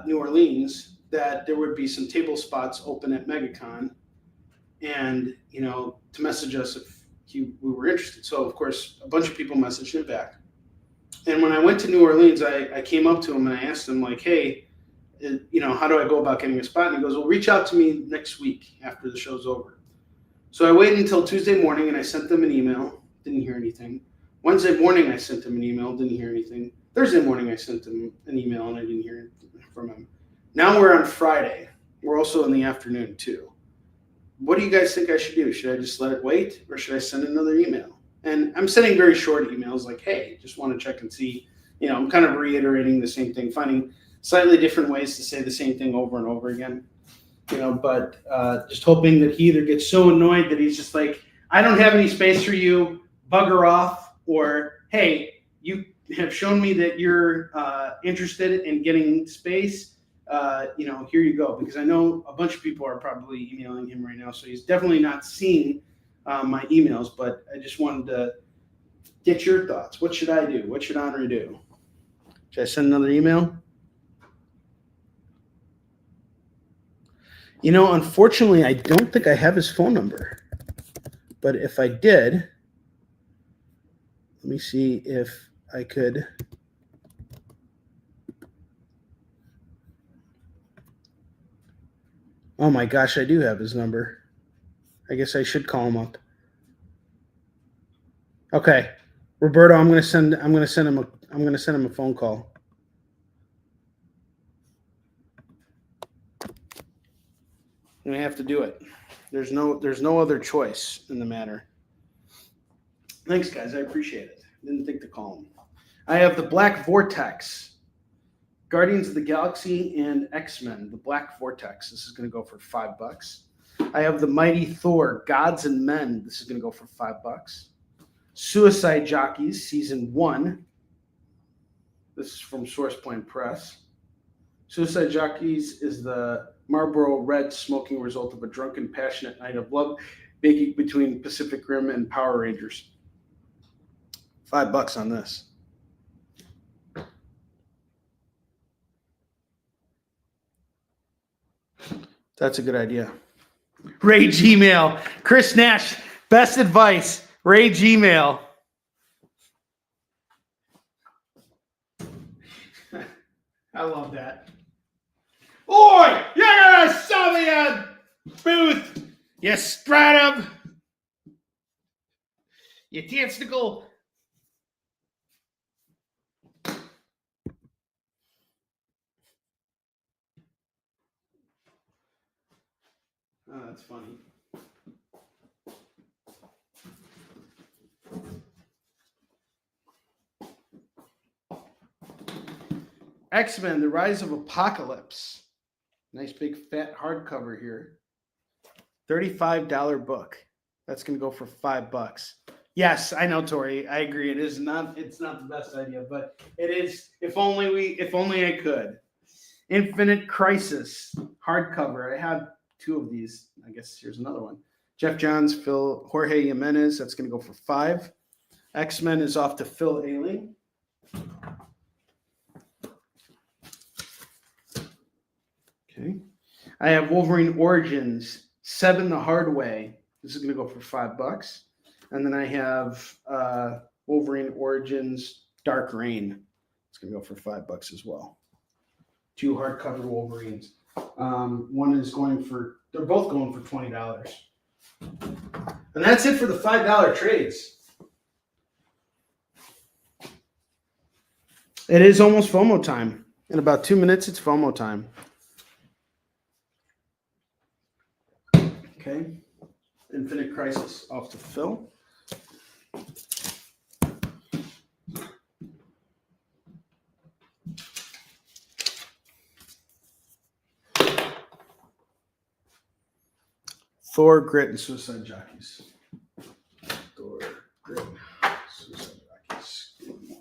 New Orleans that there would be some table spots open at MegaCon, and to message us if we were interested. So of course, a bunch of people messaged him back. And when I went to New Orleans, I came up to him and I asked him like, "Hey, how do I go about getting a spot?" And he goes, "Well, reach out to me next week after the show's over." So I waited until Tuesday morning and I sent them an email. Didn't hear anything. Wednesday morning, I sent him an email. Didn't hear anything. Thursday morning, I sent him an email and I didn't hear anything from him. Now we're on Friday. We're also in the afternoon too. What do you guys think I should do? Should I just let it wait or should I send another email? And I'm sending very short emails like, "Hey, just want to check and see." I'm kind of reiterating the same thing, finding slightly different ways to say the same thing over and over again. But just hoping that he either gets so annoyed that he's just like, "I don't have any space for you, bugger off," or, "Hey, you have shown me that you're interested in getting space. Here you go." Because I know a bunch of people are probably emailing him right now, so he's definitely not seeing my emails. But I just wanted to get your thoughts. What should I do? What should Onrie do? Should I send another email? Unfortunately, I don't think I have his phone number. But if I did, let me see if I could. Oh my gosh, I do have his number. I guess I should call him up. Okay, Roberto, I'm gonna send him a phone call. I'm gonna have to do it. There's no other choice in the matter. Thanks, guys. I appreciate it. Didn't think to call him. I have the Black Vortex, Guardians of the Galaxy, and X-Men. The Black Vortex. This is gonna go for $5. I have the Mighty Thor, Gods and Men. This is gonna go for $5. Suicide Jockeys, Season 1. This is from Source Point Press. Suicide Jockeys is the Marlboro Red smoking result of a drunken, passionate night of love making between Pacific Rim and Power Rangers. $5 on this. That's a good idea. Ray Gmail. Chris Nash, best advice. Ray Gmail. I love that. Oi! You're gonna sell me a booth, you stratum, you testicle. Oh, that's funny. X-Men, The Rise of Apocalypse. Nice big fat hardcover here. $35 book. That's going to go for $5. Yes, I know, Tori. I agree. It's not the best idea, but it is. If only I could. Infinite Crisis hardcover. I have 2 of these. I guess here's another one. Jeff Johns, Jorge Jimenez. That's going to go for $5. X-Men is off to Phil Ailing. Okay. I have Wolverine Origins, 7 the Hard Way. This is going to go for $5. And then I have Wolverine Origins, Dark Reign. It's going to go for $5 as well. 2 hardcover Wolverines. They're both going for $20. And that's it for the $5 trades. It is almost FOMO time. In about 2 minutes, it's FOMO time. Okay. Infinite Crisis off to Phil. Thor, Grit, and Suicide Jockeys. Thor, Grit, Suicide Jockeys. One more.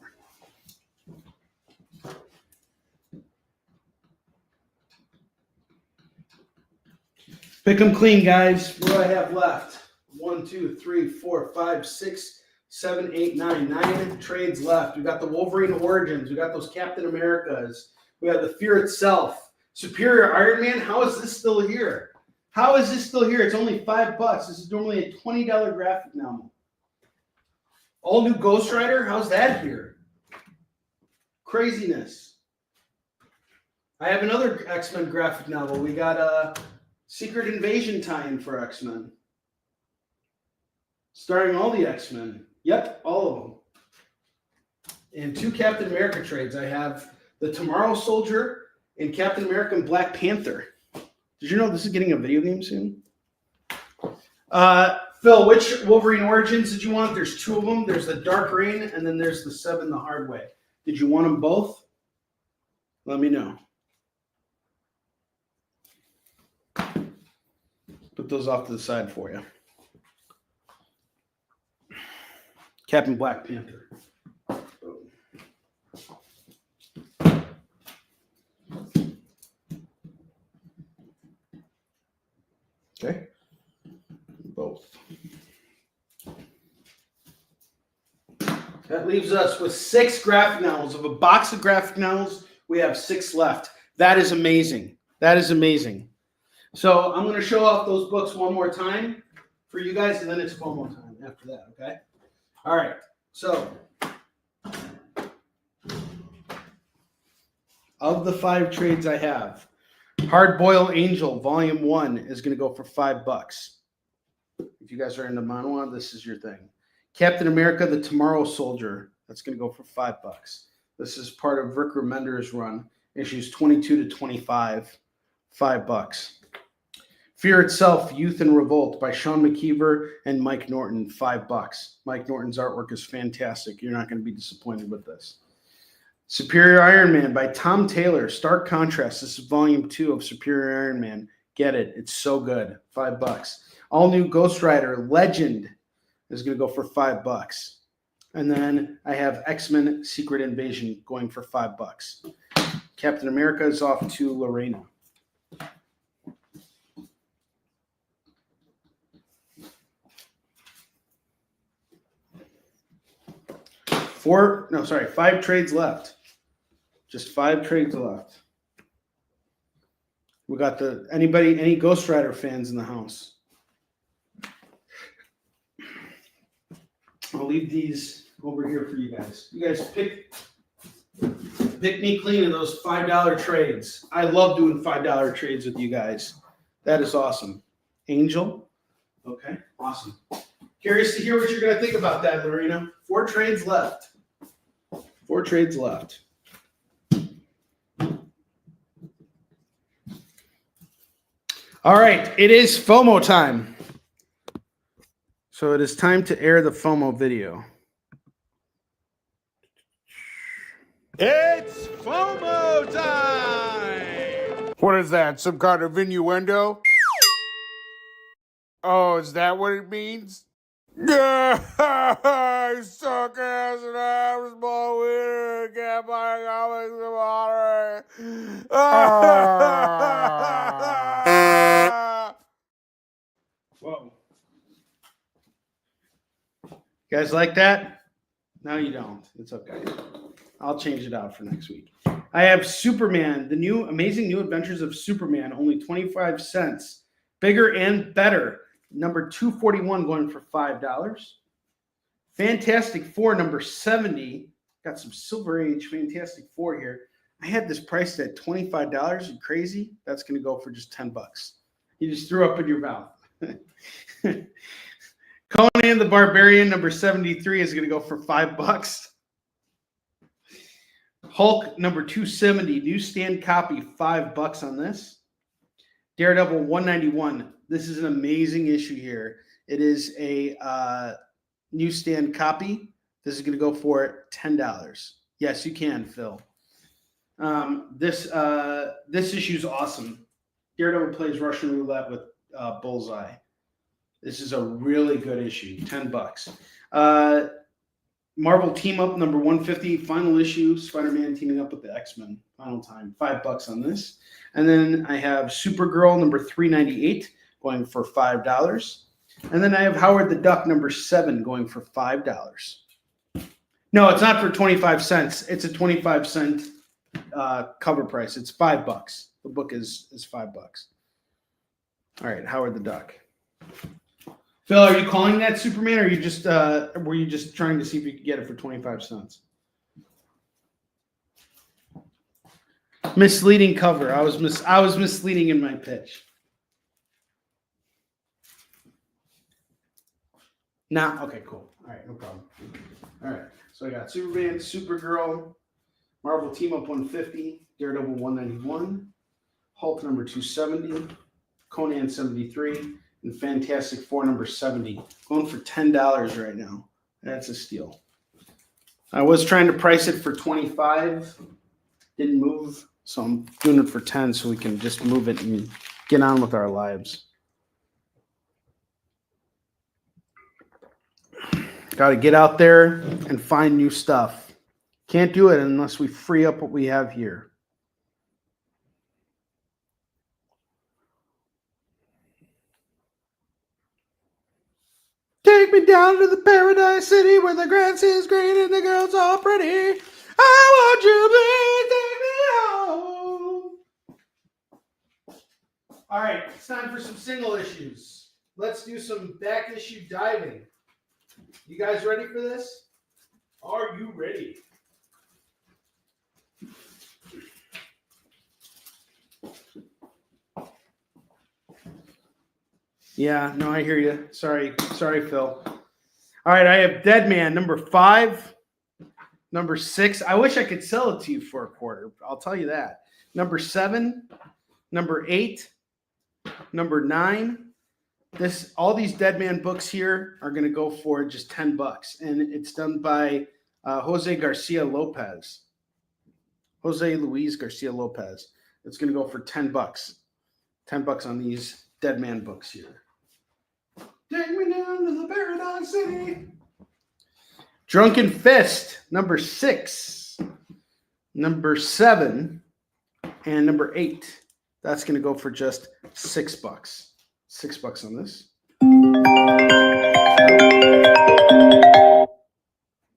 Pick them clean, guys. What do I have left? 1, 2, 3, 4, 5, 6, 7, 8, 9. 9 trades left. We got the Wolverine Origins. We got those Captain Americas. We have the Fear Itself. Superior Iron Man. How is this still here? How is this still here? It's only $5. This is normally a $20 graphic novel. All new Ghost Rider. How's that here? Craziness. I have another X-Men graphic novel. We got a Secret Invasion tie-in for X-Men. Starring all the X-Men. Yep, all of them. And 2 Captain America trades. I have the Tomorrow Soldier and Captain America and Black Panther. Did you know this is getting a video game soon? Phil, which Wolverine Origins did you want? There's 2 of them. There's the Dark Reign, and then there's the 7 the Hard Way. Did you want them both? Let me know. Put those off to the side for you. Captain Black Panther. Okay. Both. That leaves us with 6 graphic novels. Of a box of graphic novels, we have 6 left. That is amazing. That is amazing. So I'm going to show off those books one more time for you guys, and then it's FOMO time after that, okay? All right. So of the 5 trades I have, Hard Boiled Angel, Volume 1 is going to go for $5. If you guys are into manhwa, this is your thing. Captain America, the Tomorrow Soldier. That's going to go for $5. This is part of Rick Remender's run. Issues 22 to 25. $5. Fear Itself, Youth in Revolt by Sean McKeever and Mike Norton. $5. Mike Norton's artwork is fantastic. You're not going to be disappointed with this. Superior Iron Man by Tom Taylor. Stark Contrast. This is volume 2 of Superior Iron Man. Get it. It's so good. $5. All new Ghost Rider Legend is going to go for $5. And then I have X-Men Secret Invasion going for $5. Captain America is off to Lorena. Five trades left. Just 5 trades left. We got any Ghost Rider fans in the house? I'll leave these over here for you guys. You guys pick me clean in those $5 trades. I love doing $5 trades with you guys. That is awesome. Angel. Okay, awesome. Curious to hear what you're going to think about that, Lorena. 4 trades left. 4 trades left. All right, it is FOMO time. So it is time to air the FOMO video. It's FOMO time! What is that? Some kind of innuendo? Oh, is that what it means? I suck ass and I'm a small winner. Can't buy comics of honor. Whoa. You guys like that? No, you don't. It's okay. I'll change it out for next week. I have Superman, the new Amazing New Adventures of Superman, only 25 cents. Bigger and better. Number 241 going for $5. Fantastic Four, number 70. Got some Silver Age Fantastic Four here. I had this priced at $25. You crazy? That's going to go for just $10. You just threw up in your mouth. Conan the Barbarian, number 73, is going to go for $5. Hulk, number 270, newsstand copy, $5 on this. Daredevil 191. This is an amazing issue here. It is a newsstand copy. This is going to go for $10. Yes, you can, Phil. This issue is awesome. Daredevil plays Russian roulette with Bullseye. This is a really good issue. $10. Marvel Team Up number 150, final issue. Spider-Man teaming up with the X-Men. Final time. $5 on this. And then I have Supergirl number 398 going for $5. And then I have Howard the Duck number 7 going for $5. No, it's not for 25 cents. It's a 25-cent cover price. It's $5. The book is $5. All right, Howard the Duck. Phil, are you calling that Superman, or you just were you just trying to see if you could get it for 25 cents? Misleading cover. I was misleading in my pitch. Nah, okay, cool. All right, no problem. All right, so I got Superman, Supergirl, Marvel Team Up 150, Daredevil 191, Hulk number 270, Conan 73. And Fantastic Four number 70. Going for $10 right now. That's a steal. I was trying to price it for 25. Didn't move. So I'm doing it for 10 so we can just move it and get on with our lives. Got to get out there and find new stuff. Can't do it unless we free up what we have here. Take me down to the paradise city where the grass is green and the girls are pretty. I want you, please take me home. All right, it's time for some single issues. Let's do some back issue diving. You guys ready for this? Are you ready? Yeah, no, I hear you. Sorry, Phil. All right, I have Dead Man number 5, number 6. I wish I could sell it to you for a quarter. I'll tell you that. Number 7, number 8, number 9. All these Dead Man books here are going to go for just $10, and it's done by Jose Luis Garcia Lopez. It's going to go for $10. $10 on these Dead Man books here. Take me down to the Paradise City. Drunken Fist, number 6, number 7, and number 8. That's going to go for just $6. $6 on this.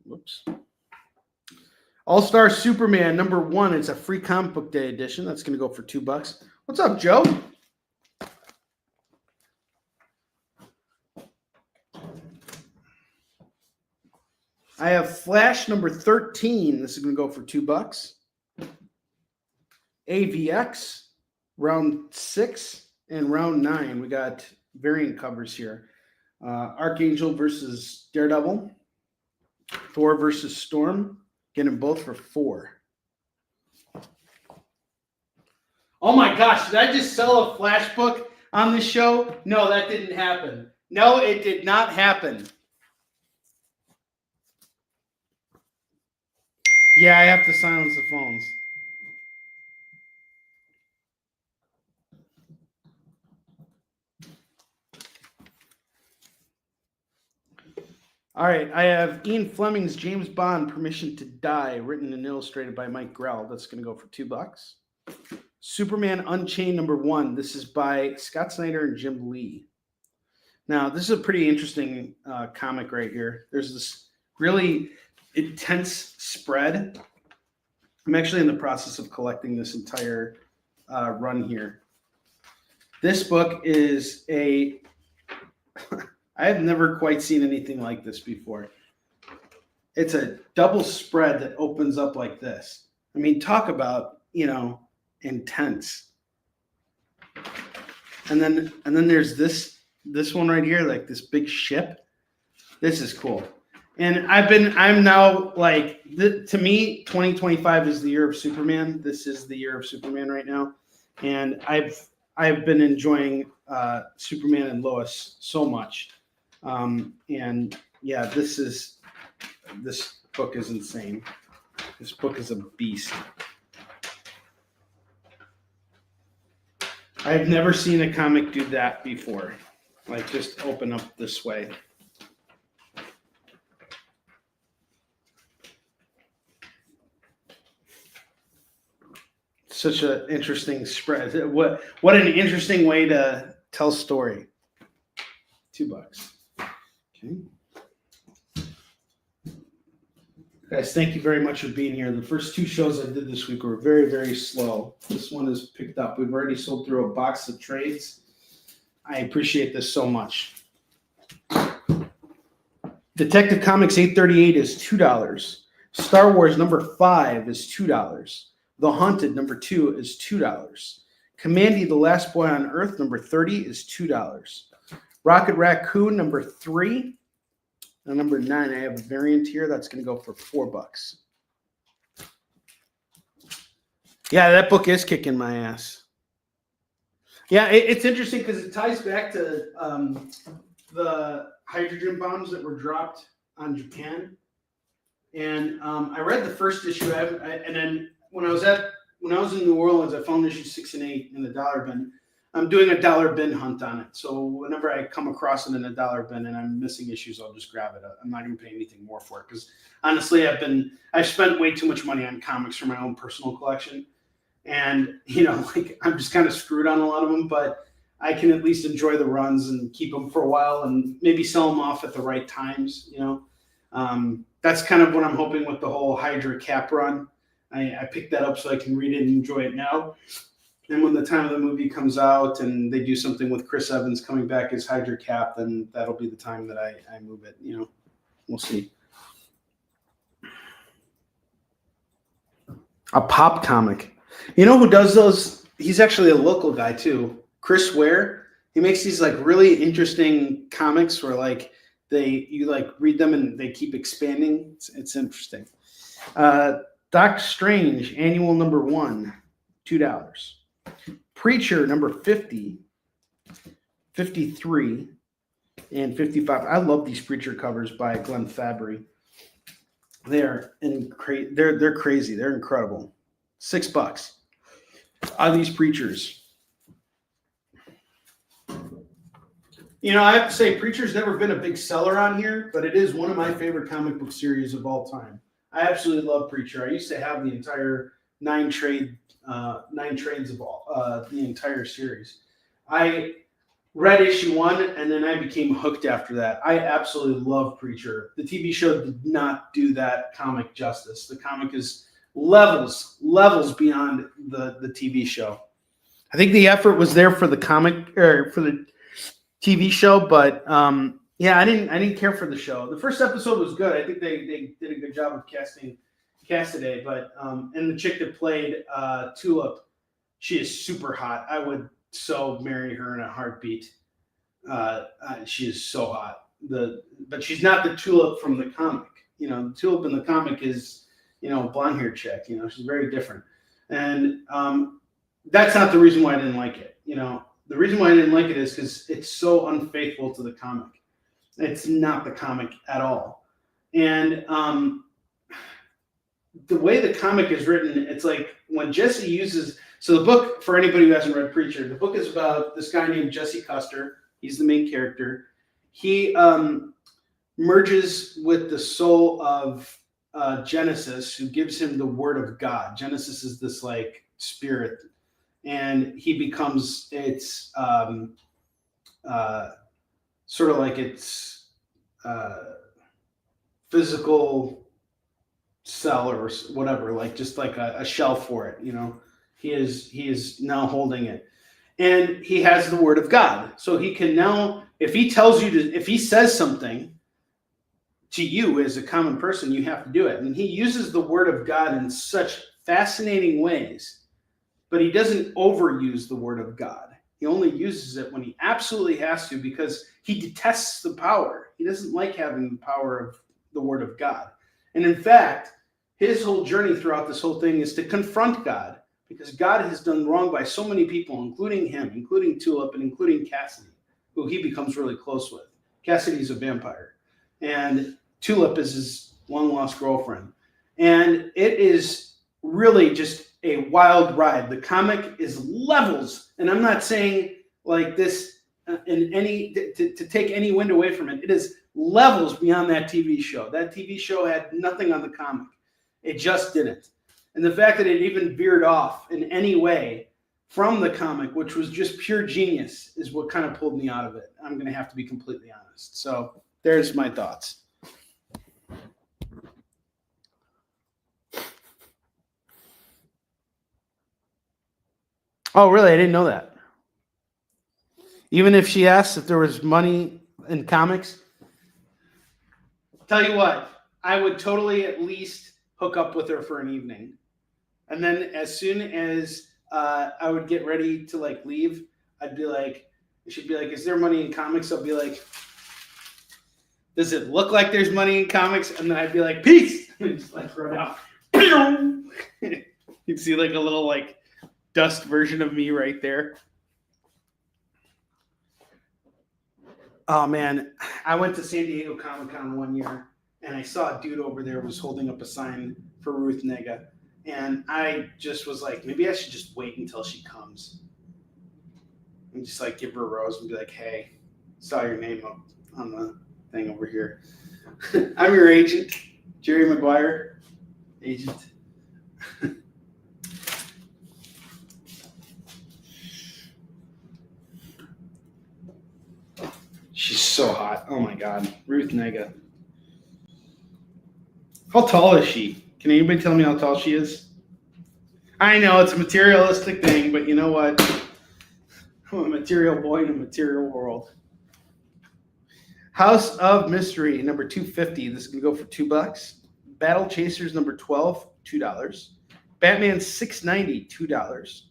Whoops. All-Star Superman number 1. It's a free comic book day edition. That's going to go for $2. What's up, Joe? I have Flash number 13. This is going to go for $2. AVX round 6 and round 9. We got variant covers here. Archangel versus Daredevil. Thor versus Storm. Get them both for $4. Oh my gosh, did I just sell a Flash book on this show? No, that didn't happen. No, it did not happen. Yeah, I have to silence the phones. All right, I have Ian Fleming's James Bond, Permission to Die, written and illustrated by Mike Grell. That's going to go for $2. Superman Unchained number 1. This is by Scott Snyder and Jim Lee. Now, this is a pretty interesting comic right here. There's this really intense spread. I'm actually in the process of collecting this entire run here. This book is a... I have never quite seen anything like this before. It's a double spread that opens up like this. I mean, talk about, intense. And then there's this one right here, like this big ship. This is cool. And I'm now like, to me, 2025 is the year of Superman. This is the year of Superman right now. And I've been enjoying Superman and Lois so much. And yeah, this book is insane. This book is a beast. I've never seen a comic do that before. Like just open up this way. Such an interesting spread. What an interesting way to tell story. $2. Okay. Guys, thank you very much for being here. The first 2 shows I did this week were very, very slow. This one is picked up. We've already sold through a box of trades. I appreciate this so much. Detective Comics 838 is $2. Star Wars number 5 is $2. The Haunted number 2 is $2. Commandy, the Last Boy on Earth number 30 is $2. Rocket Raccoon number 3. And number 9, I have a variant here that's going to go for $4. Yeah, that book is kicking my ass. Yeah, it's interesting because it ties back to the hydrogen bombs that were dropped on Japan. And I read the first issue, and then when I was in New Orleans, I found issue 6 and 8 in the dollar bin. I'm doing a dollar bin hunt on it. So whenever I come across it in a dollar bin and I'm missing issues, I'll just grab it. I'm not going to pay anything more for it because honestly, I've spent way too much money on comics for my own personal collection. And, I'm just kind of screwed on a lot of them, but I can at least enjoy the runs and keep them for a while and maybe sell them off at the right times. That's kind of what I'm hoping with the whole Hydra Cap run. I picked that up so I can read it and enjoy it now. And when the time of the movie comes out and they do something with Chris Evans coming back as Hydra Cap, then that'll be the time that I move it. We'll see. A pop comic. You know who does those? He's actually a local guy too. Chris Ware. He makes these like really interesting comics where like you like read them and they keep expanding. It's interesting. Doc Strange annual number 1, $2. Preacher number 50, 53, and 55. I love these Preacher covers by Glenn Fabry. They're crazy. They're incredible. $6 on these Preachers. You know, I have to say, Preacher's never been a big seller on here, but it is one of my favorite comic book series of all time. I absolutely love Preacher. I used to have the entire 9 trades of all the entire series. I read issue 1, and then I became hooked after that. I absolutely love Preacher. The TV show did not do that comic justice. The comic is levels beyond the TV show. I think the effort was there for the comic or for the TV show, but yeah, I didn't care for the show. The first episode was good. I think they did a good job of casting Cassidy, but and the chick that played Tulip, she is super hot. I would so marry her in a heartbeat. She is so hot. But she's not the Tulip from the comic. You know, the Tulip in the comic is, you know, blonde-haired chick. You know, she's very different, and that's not the reason why I didn't like it. You know. The reason why I didn't like it is because it's so unfaithful to the comic. It's not the comic at all. And the way the comic is written, it's like when Jesse uses... So the book, for anybody who hasn't read Preacher, the book is about this guy named Jesse Custer. He's the main character. He merges with the soul of Genesis, who gives him the word of God. Genesis is this like spirit, and he becomes its sort of like its physical cell or whatever, like just like a shell for it. You know, he is now holding it, and he has the word of God. So he can now, if he tells you to, if he says something to you as a common person, you have to do it. And he uses the word of God in such fascinating ways. But he doesn't overuse the word of God. He only uses it when he absolutely has to, because he detests the power. He doesn't like having the power of the word of God. And in fact, his whole journey throughout this whole thing is to confront God, because God has done wrong by so many people, including him, including Tulip, and including Cassidy, who he becomes really close with. Cassidy's a vampire, and Tulip is his long-lost girlfriend. And it is really just a wild ride. The comic is levels, and I'm not saying like this in any to take any wind away from it. It is levels beyond that TV show. That TV show had nothing on the comic. It just didn't. And the fact that it even veered off in any way from the comic, which was just pure genius, is what kind of pulled me out of it. I'm going to have to be completely honest. So there's my thoughts. Oh, really? I didn't know that. Even if she asked if there was money in comics, tell you what, I would totally at least hook up with her for an evening. And then as soon as I would get ready to like leave, I'd be like, she'd be like, is there money in comics? I'll be like, does it look like there's money in comics? And then I'd be like, peace. And just like run out. You'd see like a little like dust version of me right there. Oh man, I went to San Diego Comic-Con one year, and I saw a dude over there was holding up a sign for Ruth Negga, and I just was like, maybe I should just wait until she comes and just like give her a rose and be like, hey, saw your name up on the thing over here. I'm your agent, Jerry Maguire, agent. She's so hot. Oh my God. Ruth Negga. How tall is she? Can anybody tell me how tall she is? I know it's a materialistic thing, but you know what? I'm a material boy in a material world. House of Mystery, number 250. This is going to go for $2. Battle Chasers, number 12, $2. Batman 690, $2.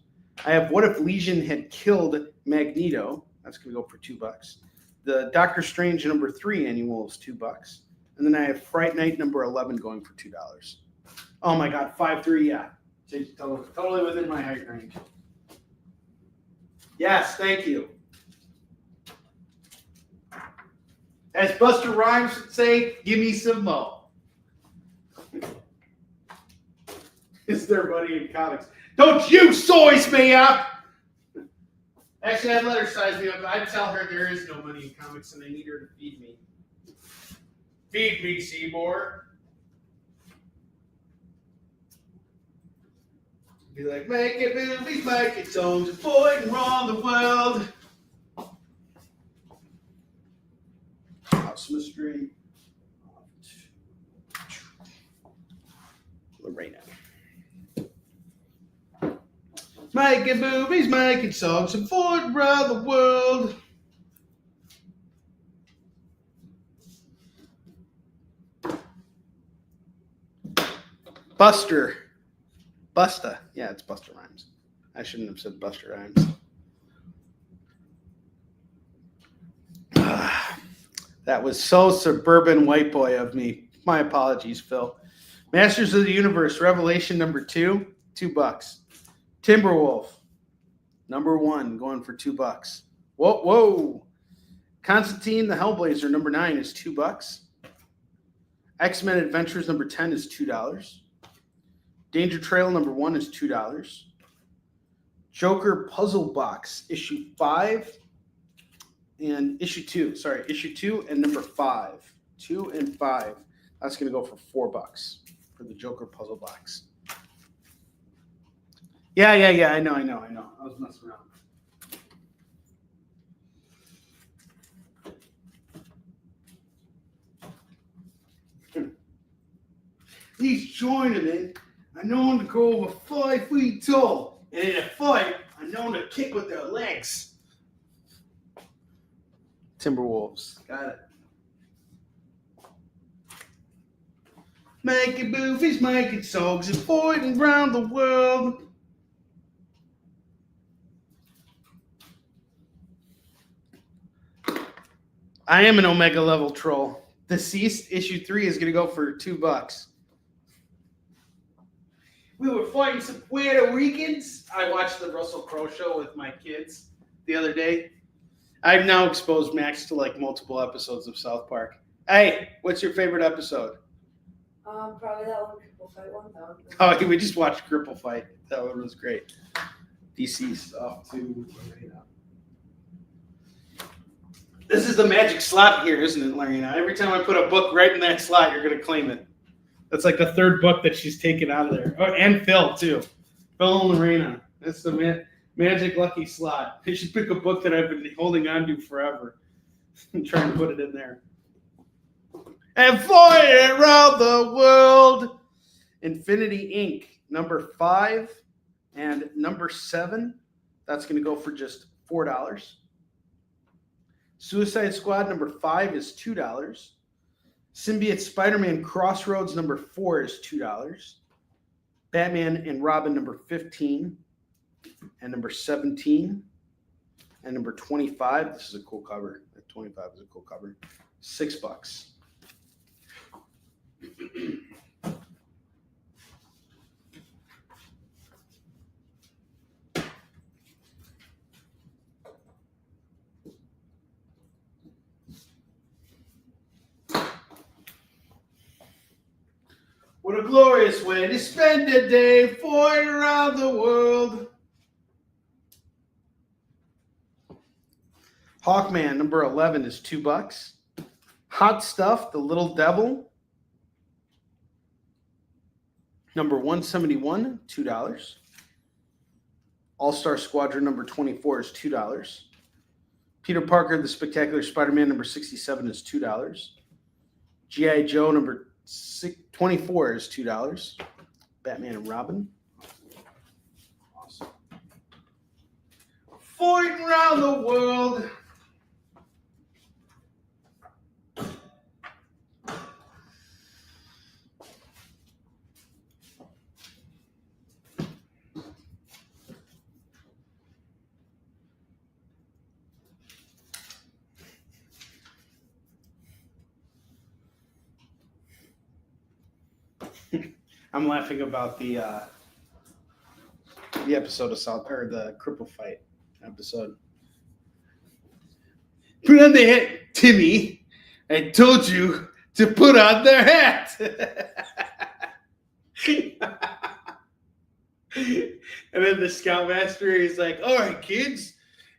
I have What If Legion Had Killed Magneto, That's going to go for $2. The Doctor Strange number 3 annual is $2. And then I have Fright Night number 11 going for $2. Oh my God, 5.3, yeah. Totally within my height range. Yes, thank you. As Buster Rhymes would say, give me some mo. Is there money in comics? Don't you soys me up! Actually, I'd let her size me up. I'd tell her there is no money in comics and I need her to feed me. Feed me, Seymour. Be like, make it movies, make it songs, avoid and run the world. House Mystery. Lorena. Making movies, making songs, avoid and run the world. Busta. Yeah, it's Busta Rhymes. I shouldn't have said Buster Rhymes. That was so suburban white boy of me. My apologies, Phil. Masters of the Universe, Revelation number 2, $2. Timberwolf, number 1, going for $2. Whoa. Constantine the Hellblazer, number 9, is $2. X-Men Adventures, number 10, is $2. Danger Trail, number 1, is $2. Joker Puzzle Box, issue 5 and issue 2. Sorry, issue 2 and number 5. 2 and 5. That's going to go for $4 for the Joker Puzzle Box. Yeah. I know. I was messing around. He's joining me. I know him to go over 5 feet tall. And in a fight, I know him to kick with their legs. Timberwolves. Got it. Making movies, making songs, and fighting around the world. I am an Omega level troll. Deceased issue 3 is going to go for $2. We were fighting some Puerto Ricans. I watched the Russell Crowe show with my kids the other day. I've now exposed Max to like multiple episodes of South Park. Hey, what's your favorite episode? Probably that one, Cripple Fight one. Oh, we just watched Cripple Fight. That one was great. DC's off to Lorena. This is the magic slot here, isn't it, Lorena? Every time I put a book right in that slot, you're going to claim it. That's like the 3rd book that she's taken out of there. Oh, and Phil, too. Phil and Lorena. That's the magic lucky slot. You should pick a book that I've been holding on to forever and trying to put it in there. And flying around the world. Infinity Inc. number 5 and number 7. That's going to go for just $4. Suicide Squad number 5 is $2. Symbiote Spider-Man Crossroads number 4 is $2. Batman and Robin number 15 and number 17 and number 25. This is a cool cover. 25 is a cool cover. $6. What a glorious way to spend a day flying around the world. Hawkman number 11 is $2. Hot Stuff, The Little Devil, number 171, $2. All-Star Squadron number 24 is $2. Peter Parker, The Spectacular Spider-Man number 67 is $2. G.I. Joe number 24 is $2. Batman and Robin. Awesome. Fighting around the world. I'm laughing about the episode of South or the cripple fight episode. Put on the hat, Timmy. I told you to put on the hat. And then the scoutmaster is like, all right, kids,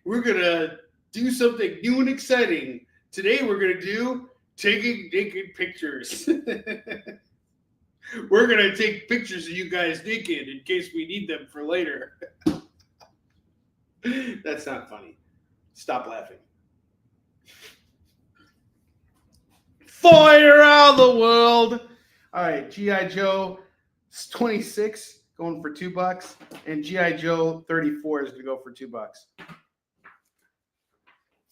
we're going to do something new and exciting. Today we're going to do taking naked pictures. We're going to take pictures of you guys naked in case we need them for later. That's not funny. Stop laughing. Fire around the world. All right, G.I. Joe 26 going for $2, and G.I. Joe 34 is going to go for $2.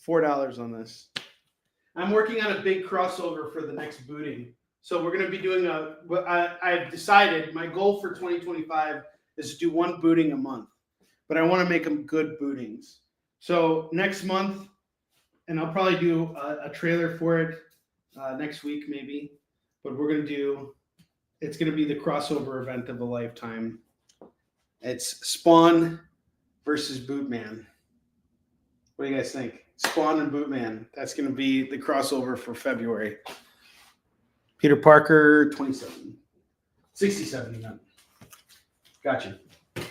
$4 on this. I'm working on a big crossover for the next booting. So we're going to be doing I've decided my goal for 2025 is to do one booting a month, but I want to make them good bootings. So next month, and I'll probably do a trailer for it next week maybe, but we're going to do, it's going to be the crossover event of a lifetime. It's Spawn versus Bootman. What do you guys think? Spawn and Bootman. That's going to be the crossover for February. Peter Parker, 27. 67, you meant. Gotcha. It's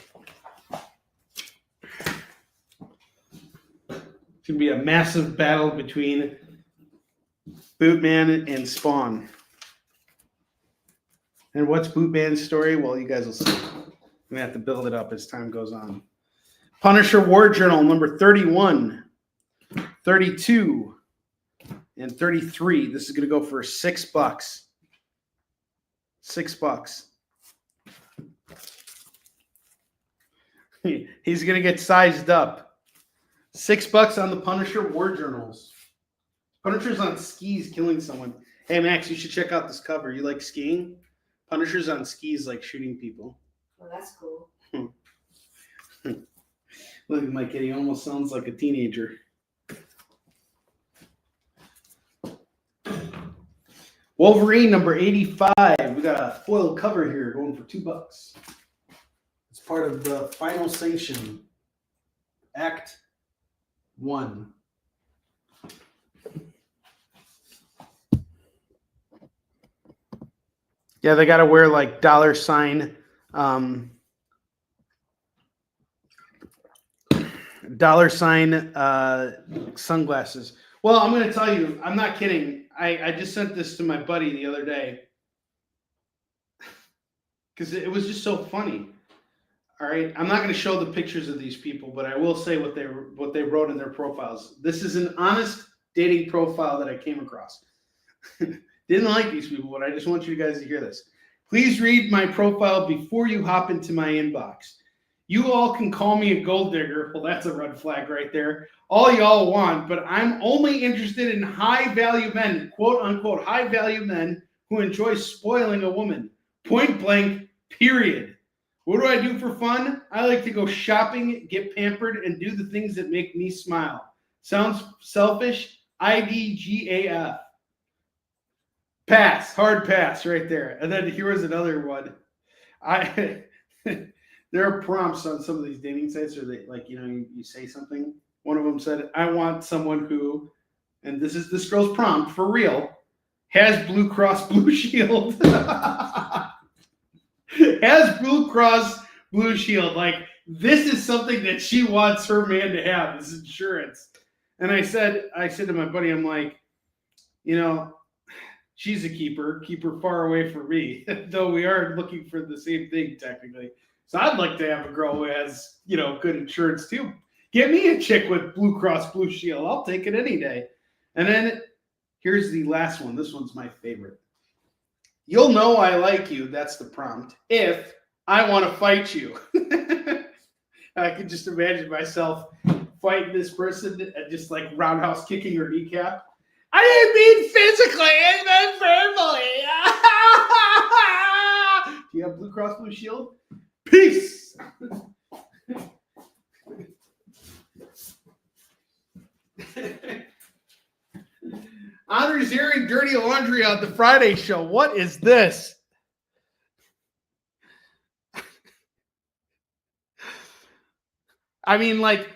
going to be a massive battle between Bootman and Spawn. And what's Bootman's story? Well, you guys will see. I'm going to have to build it up as time goes on. Punisher War Journal number 31, 32, and 33. This is going to go for $6. $6. He's going to get sized up. $6 on the Punisher War Journals. Punisher's on skis killing someone. Hey, Max, you should check out this cover. You like skiing? Punisher's on skis like shooting people. Oh, that's cool. Look at my kid. He almost sounds like a teenager. Wolverine number 85. We got a foil cover here going for $2. It's part of the Final Sanction Act 1. Yeah, they got to wear like $sign sunglasses. Well, I'm going to tell you, I'm not kidding. I just sent this to my buddy the other day because it was just so funny. All right, I'm not going to show the pictures of these people, but I will say what they wrote in their profiles. This is an honest dating profile that I came across. Didn't like these people, but I just want you guys to hear this. Please read my profile before you hop into my inbox. You all can call me a gold digger. Well, that's a red flag right there. All y'all want, but I'm only interested in high-value men, quote-unquote high-value men who enjoy spoiling a woman. Point blank, period. What do I do for fun? I like to go shopping, get pampered, and do the things that make me smile. Sounds selfish? IDGAF. Pass, hard pass right there. And then here was another one. There are prompts on some of these dating sites where they, like, you say something. One of them said, I want someone who, and this is this girl's prompt for real, has Blue Cross Blue Shield. Has Blue Cross Blue Shield. Like, this is something that she wants her man to have, this insurance. And I said to my buddy, I'm like, she's a keeper. Keep her far away from me, though we are looking for the same thing technically. So I'd like to have a girl who has, good insurance too. Get me a chick with Blue Cross Blue Shield. I'll take it any day. And then here's the last one. This one's my favorite. You'll know I like you. That's the prompt. If I want to fight you. I can just imagine myself fighting this person and just like roundhouse kicking her kneecap. I didn't mean physically, I meant verbally. Do you have Blue Cross Blue Shield? Peace. Onrie's airing dirty laundry on the Friday show. What is this? I mean, like,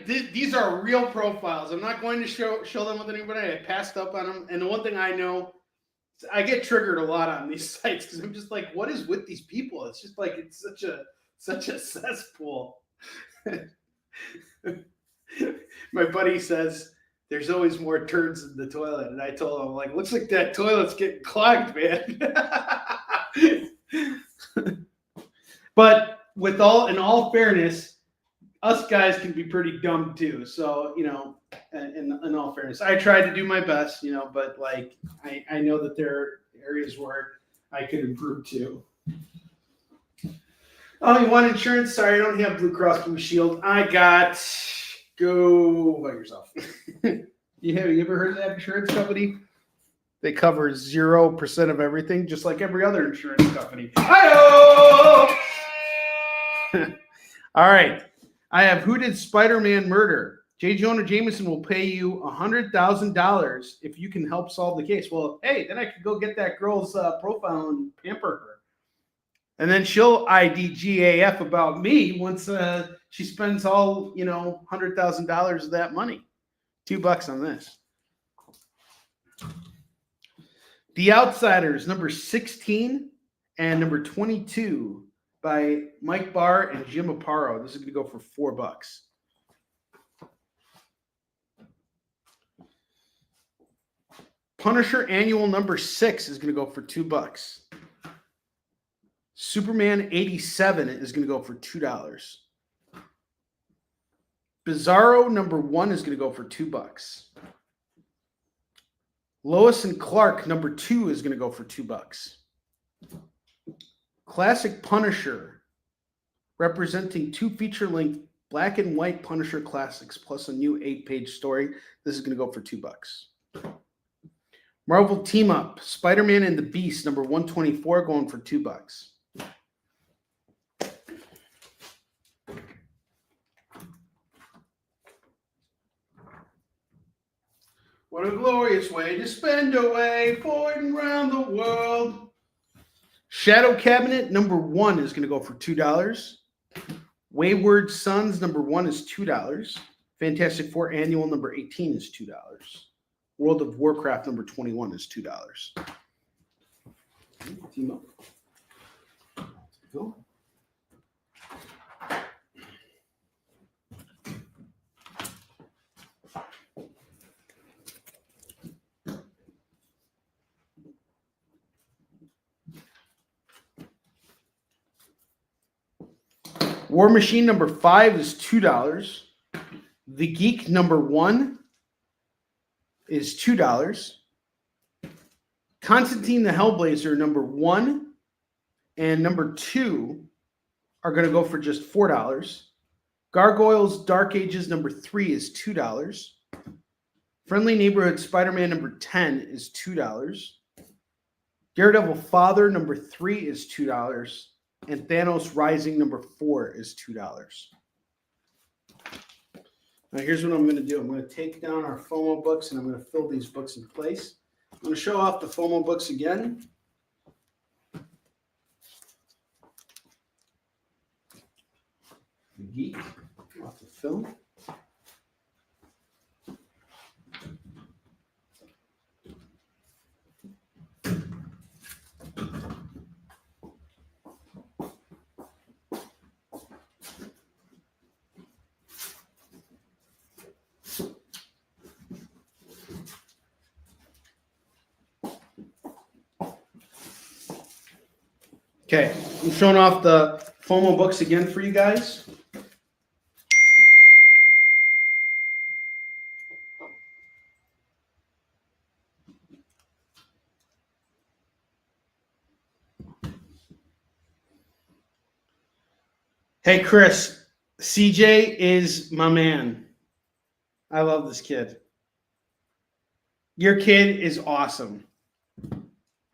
these are real profiles. I'm not going to show them with anybody. I passed up on them. And the one thing I know, I get triggered a lot on these sites because I'm just like, what is with these people? It's just like, it's such a cesspool. My buddy says there's always more turds in the toilet, and I told him, I'm like, looks like that toilet's getting clogged, man. But in all fairness, us guys can be pretty dumb too. So, you know, in all fairness, I tried to do my best, you know, but like I know that there are areas where I could improve too. Oh, you want insurance? Sorry, I don't have Blue Cross Blue Shield. Go by yourself. You ever heard of that insurance company? They cover 0% of everything, just like every other insurance company. Hi-oh! All right. I have Who Did Spider-Man Murder? J. Jonah Jameson will pay you $100,000 if you can help solve the case. Well, hey, then I could go get that girl's profile and pamper her. And then she'll IDGAF about me once she spends all, you know, $100,000 of that money. $2 on this. The Outsiders, number 16 and number 22 by Mike Barr and Jim Aparo. This is going to go for $4. Punisher Annual number 6 is going to go for $2. Superman 87 is going to go for $2. Bizarro number 1 is going to go for $2. Lois and Clark number 2 is going to go for $2. Classic Punisher, representing 2 feature-length black and white Punisher classics plus a new 8-page story. This is going to go for $2. Marvel Team Up, Spider-Man and the Beast, number 124, going for $2. What a glorious way to spend away, floating around the world. Shadow Cabinet number 1 is going to go for $2. Wayward Sons number 1 is $2. Fantastic Four Annual number 18 is $2. World of Warcraft number 21 is $2. Team up. Go. War Machine number 5 is $2. The Geek number 1 is $2. Constantine the Hellblazer number 1 and number 2 are going to go for just $4. Gargoyles Dark Ages number 3 is $2. Friendly Neighborhood Spider-Man number 10 is $2. Daredevil Father number 3 is $2. And Thanos Rising number 4 is $2. Now here's what I'm going to do. I'm going to take down our FOMO books and I'm going to fill these books in place. I'm going to show off the FOMO books again. The Geek, off the film. Okay, I'm showing off the FOMO books again for you guys. Hey, Chris, CJ is my man. I love this kid. Your kid is awesome.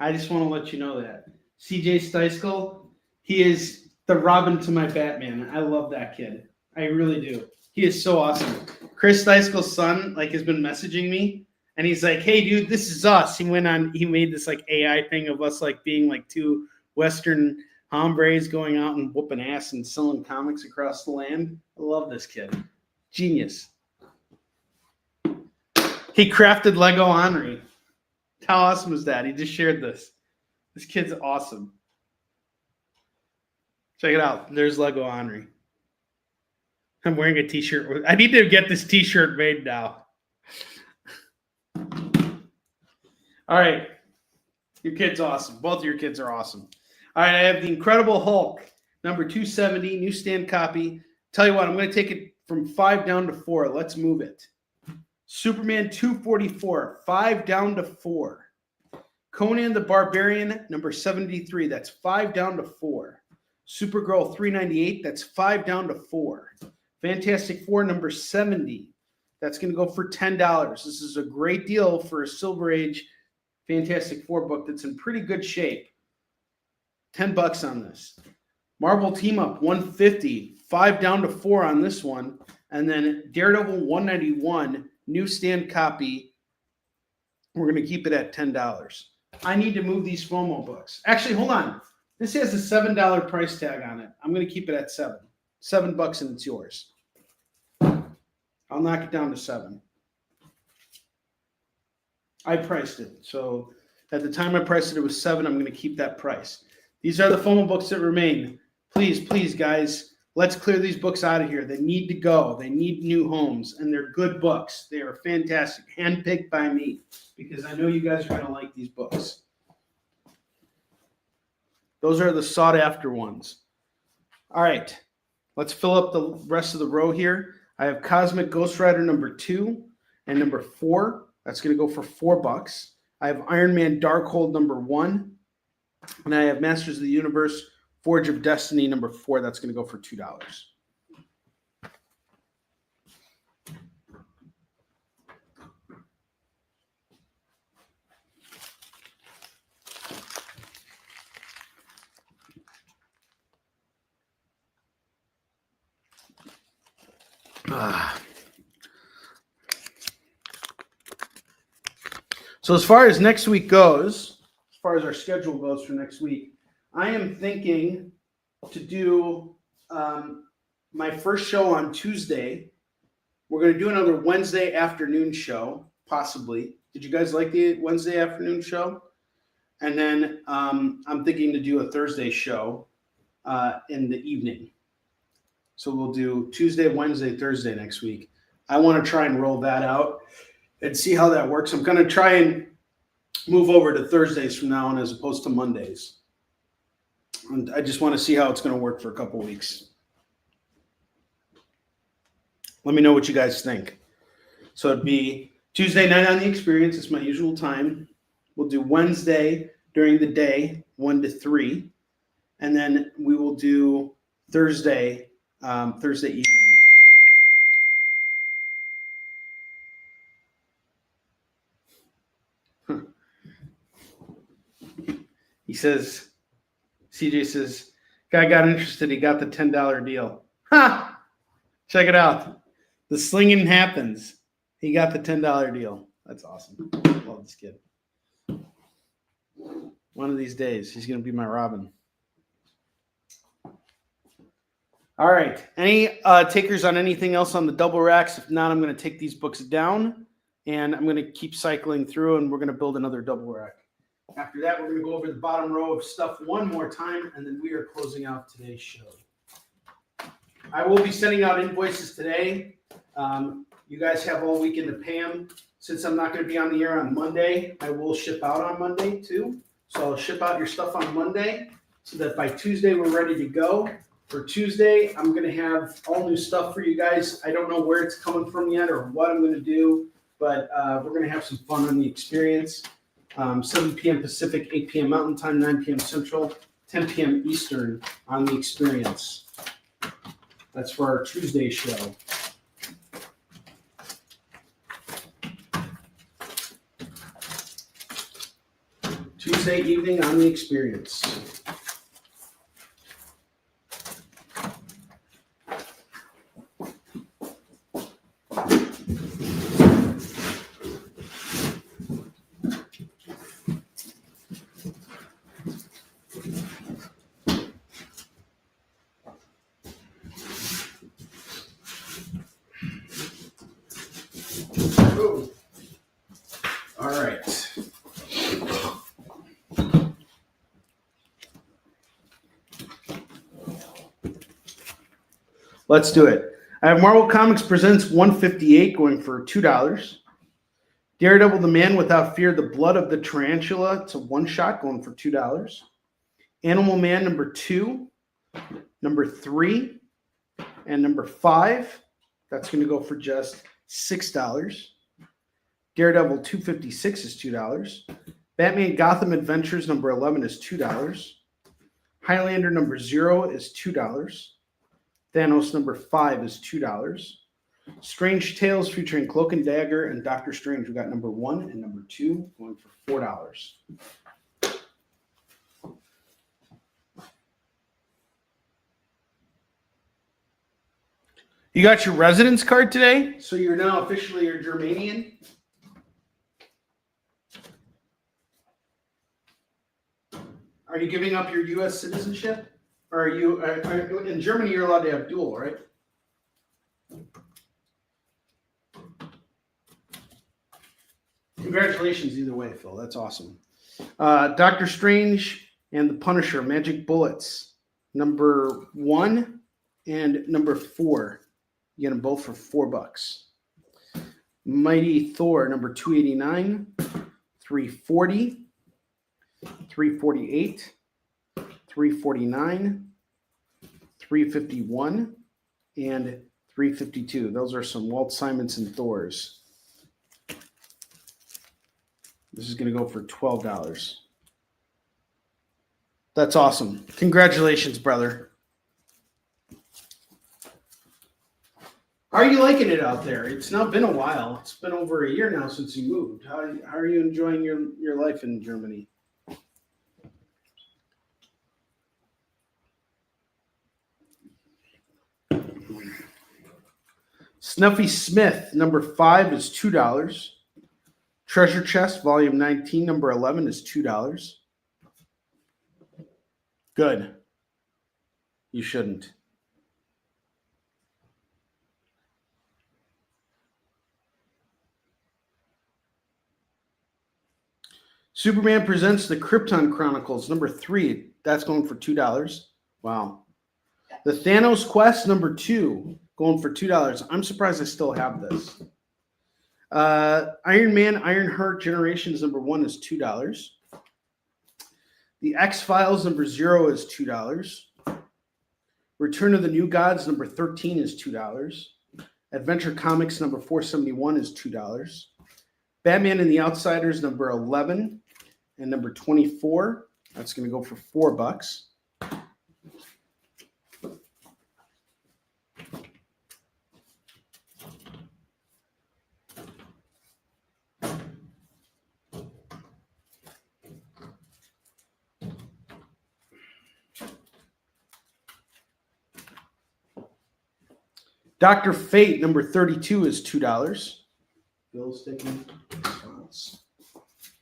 I just want to let you know that. CJ Steiskal, he is the Robin to my Batman. I love that kid. I really do. He is so awesome. Chris Steiskal's son, like, has been messaging me, and he's like, "Hey, dude, this is us." He made this like AI thing of us like being like 2 Western hombres going out and whooping ass and selling comics across the land. I love this kid. Genius. He crafted Lego Onrie. How awesome is that? He just shared this. This kid's awesome. Check it out. There's Lego Onrie. I'm wearing a t-shirt. I need to get this t-shirt made now. All right. Your kid's awesome. Both of your kids are awesome. All right. I have the Incredible Hulk, number 270, newsstand copy. Tell you what, I'm going to take it from 5 down to 4. Let's move it. Superman 244, 5 down to 4. Conan the Barbarian, number 73. That's 5 down to 4. Supergirl 398. That's 5 down to 4. Fantastic Four, number 70. That's going to go for $10. This is a great deal for a Silver Age Fantastic Four book that's in pretty good shape. $10 on this. Marvel Team Up 150, 5 down to 4 on this one. And then Daredevil 191, newsstand copy. We're going to keep it at $10. I need to move these FOMO books. Actually, hold on. This has a $7 price tag on it. I'm going to keep it at $7. $7 and it's yours. I'll knock it down to 7. I priced it. So at the time I priced it, it was 7. I'm going to keep that price. These are the FOMO books that remain. Please, please, guys, let's clear these books out of here. They need to go. They need new homes, and they're good books. They are fantastic, handpicked by me, because I know you guys are going to like these books. Those are the sought-after ones. All right, let's fill up the rest of the row here. I have Cosmic Ghost Rider number 2 and number 4. That's going to go for $4. I have Iron Man Darkhold number 1. And I have Masters of the Universe Forge of Destiny number 4. That's going to go for $2. So as far as next week goes, as far as our schedule goes for next week, I am thinking to do my first show on Tuesday. We're going to do another Wednesday afternoon show, possibly. Did you guys like the Wednesday afternoon show? And then I'm thinking to do a Thursday show in the evening. So we'll do Tuesday, Wednesday, Thursday next week. I want to try and roll that out and see how that works. I'm going to try and move over to Thursdays from now on as opposed to Mondays. And I just want to see how it's going to work for a couple weeks. Let me know what you guys think. So it'd be Tuesday night on the Experience. It's my usual time. We'll do Wednesday during the day, 1 to 3. And then we will do Thursday evening. He says, CJ says, guy got interested. He got the $10 deal. Ha! Check it out. The slinging happens. He got the $10 deal. That's awesome. Love this kid. One of these days, he's going to be my Robin. All right. Any takers on anything else on the double racks? If not, I'm going to take these books down, and I'm going to keep cycling through, and we're going to build another double rack. After that, we're going to go over the bottom row of stuff one more time, and then we are closing out today's show. I will be sending out invoices today. You guys have all weekend to pay them. Since I'm not going to be on the air on Monday, I will ship out on Monday too. So I'll ship out your stuff on Monday so that by Tuesday we're ready to go. For Tuesday, I'm going to have all new stuff for you guys. I don't know where it's coming from yet or what I'm going to do, but we're going to have some fun on the Experience. 7 p.m. Pacific, 8 p.m. Mountain Time, 9 p.m. Central, 10 p.m. Eastern on the Experience. That's for our Tuesday show. Tuesday evening on the Experience. Let's do it. I have Marvel Comics Presents 158 going for $2. Daredevil, the Man Without Fear, the Blood of the Tarantula. It's a one-shot going for $2. Animal Man number 2, number 3, and number 5. That's going to go for just $6. Daredevil 256 is $2. Batman Gotham Adventures number 11 is $2. Highlander number 0 is $2. Thanos number 5 is $2. Strange Tales featuring Cloak and Dagger and Doctor Strange. We got number 1 and number 2 going for $4. You got your residence card today, so you're now officially a Germanian. Are you giving up your U.S. citizenship? Or are you in Germany? You're allowed to have dual, right? Congratulations, either way, Phil. That's awesome. Doctor Strange and the Punisher, Magic Bullets, number 1 and number 4. You get them both for $4. Mighty Thor, number 289, 340, 348, 349, 351, and 352. Those are some Walt Simonson Thors. This is going to go for $12. That's awesome. Congratulations, brother. How are you liking it out there? It's now been a while. It's been over a year now since you moved. How are you enjoying your life in Germany? Snuffy Smith, number 5 is $2. Treasure Chest, volume 19, number 11 is $2. Good. You shouldn't. Superman Presents the Krypton Chronicles, number 3. That's going for $2. Wow. The Thanos Quest, number 2, going for $2. I'm surprised I still have this. Iron Man, Ironheart Generations, number 1 is $2. The X-Files, number 0 is $2. Return of the New Gods, number 13 is $2. Adventure Comics, number 471 is $2. Batman and the Outsiders, number 11 and number 24. That's going to go for $4. Dr. Fate, number 32 is $2. Bill's taking response.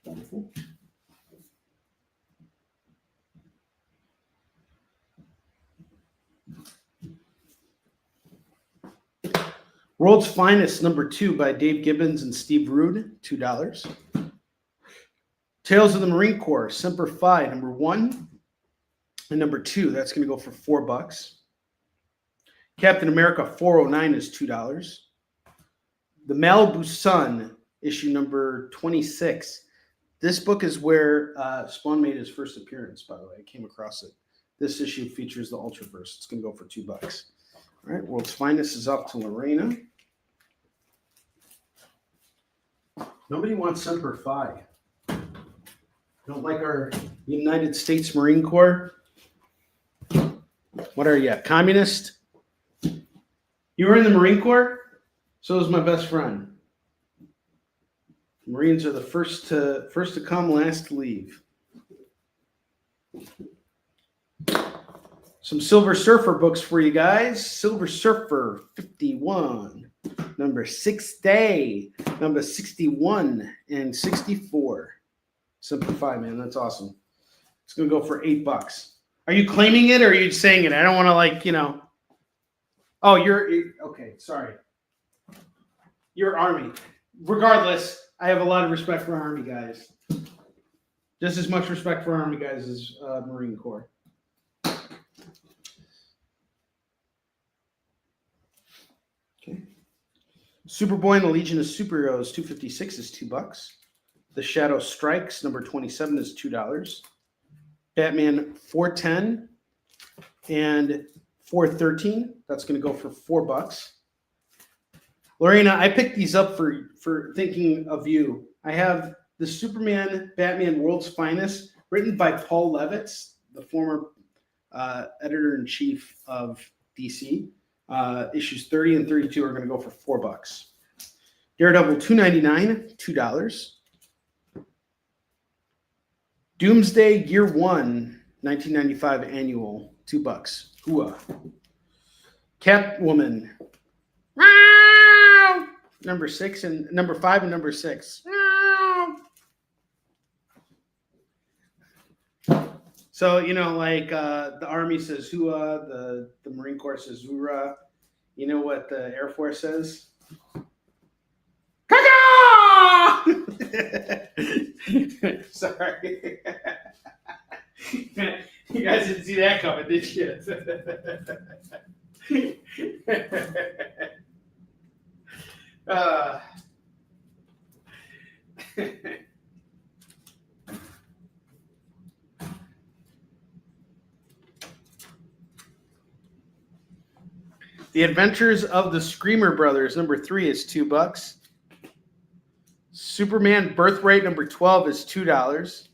Wonderful. World's Finest, number 2 by Dave Gibbons and Steve Rude, $2. Tales of the Marine Corps, Semper Fi, number 1 and number 2. That's going to go for $4. Captain America 409 is $2. The Malibu Sun, issue number 26. This book is where Spawn made his first appearance, by the way. I came across it. This issue features the Ultraverse. It's going to go for $2. All right, World's Finest is up to Lorena. Nobody wants Semper Fi. Don't like our United States Marine Corps? What are you, a communist? You were in the Marine Corps? So was my best friend. Marines are the first to come, last to leave. Some Silver Surfer books for you guys. Silver Surfer 51, number 6 day, number 61 and 64. Simplify, man. That's awesome. It's going to go for $8. Are you claiming it or are you saying it? I don't want to Oh, you're okay. Sorry. You're Army. Regardless, I have a lot of respect for Army guys. Just as much respect for Army guys as Marine Corps. Superboy and the Legion of Superheroes 256 is $2. The Shadow Strikes number 27 is $2. Batman 410 and 413, that's going to go for $4. Lorena, I picked these up for thinking of you. I have the Superman Batman World's Finest, written by Paul Levitz, the former editor-in-chief of DC. Issues 30 and 32 are going to go for $4. Daredevil 299, $2. Doomsday Year 1, 1995 annual, $2. Hooah. Catwoman, number 6 and number 5 and number 6. So, you know, like the Army says hooah, the Marine Corps says hoorah. You know what the Air Force says? Sorry. You guys didn't see that coming, did you? The Adventures of the Screamer Brothers, number 3 is $2. Superman Birthright, number 12 is $2.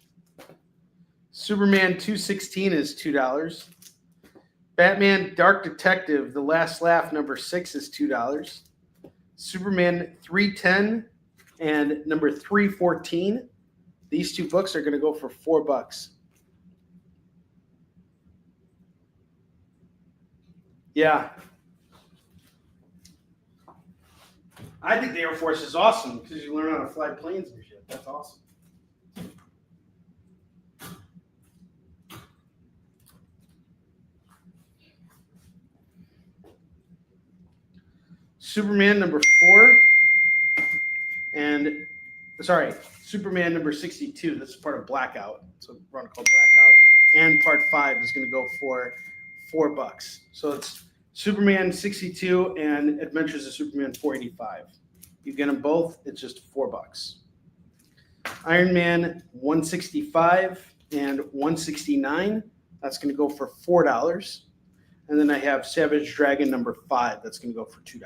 Superman 216 is $2. Batman Dark Detective, The Last Laugh, number 6 is $2. Superman 310 and number 314. These 2 books are going to go for $4. Yeah. I think the Air Force is awesome because you learn how to fly planes and shit. That's awesome. Superman number 4 and Superman number 62. This is part of Blackout. It's a run called Blackout. And part 5 is going to go for $4. So it's Superman 62 and Adventures of Superman 485. You get them both, it's just $4. Iron Man 165 and 169. That's going to go for $4. And then I have Savage Dragon number 5. That's going to go for $2.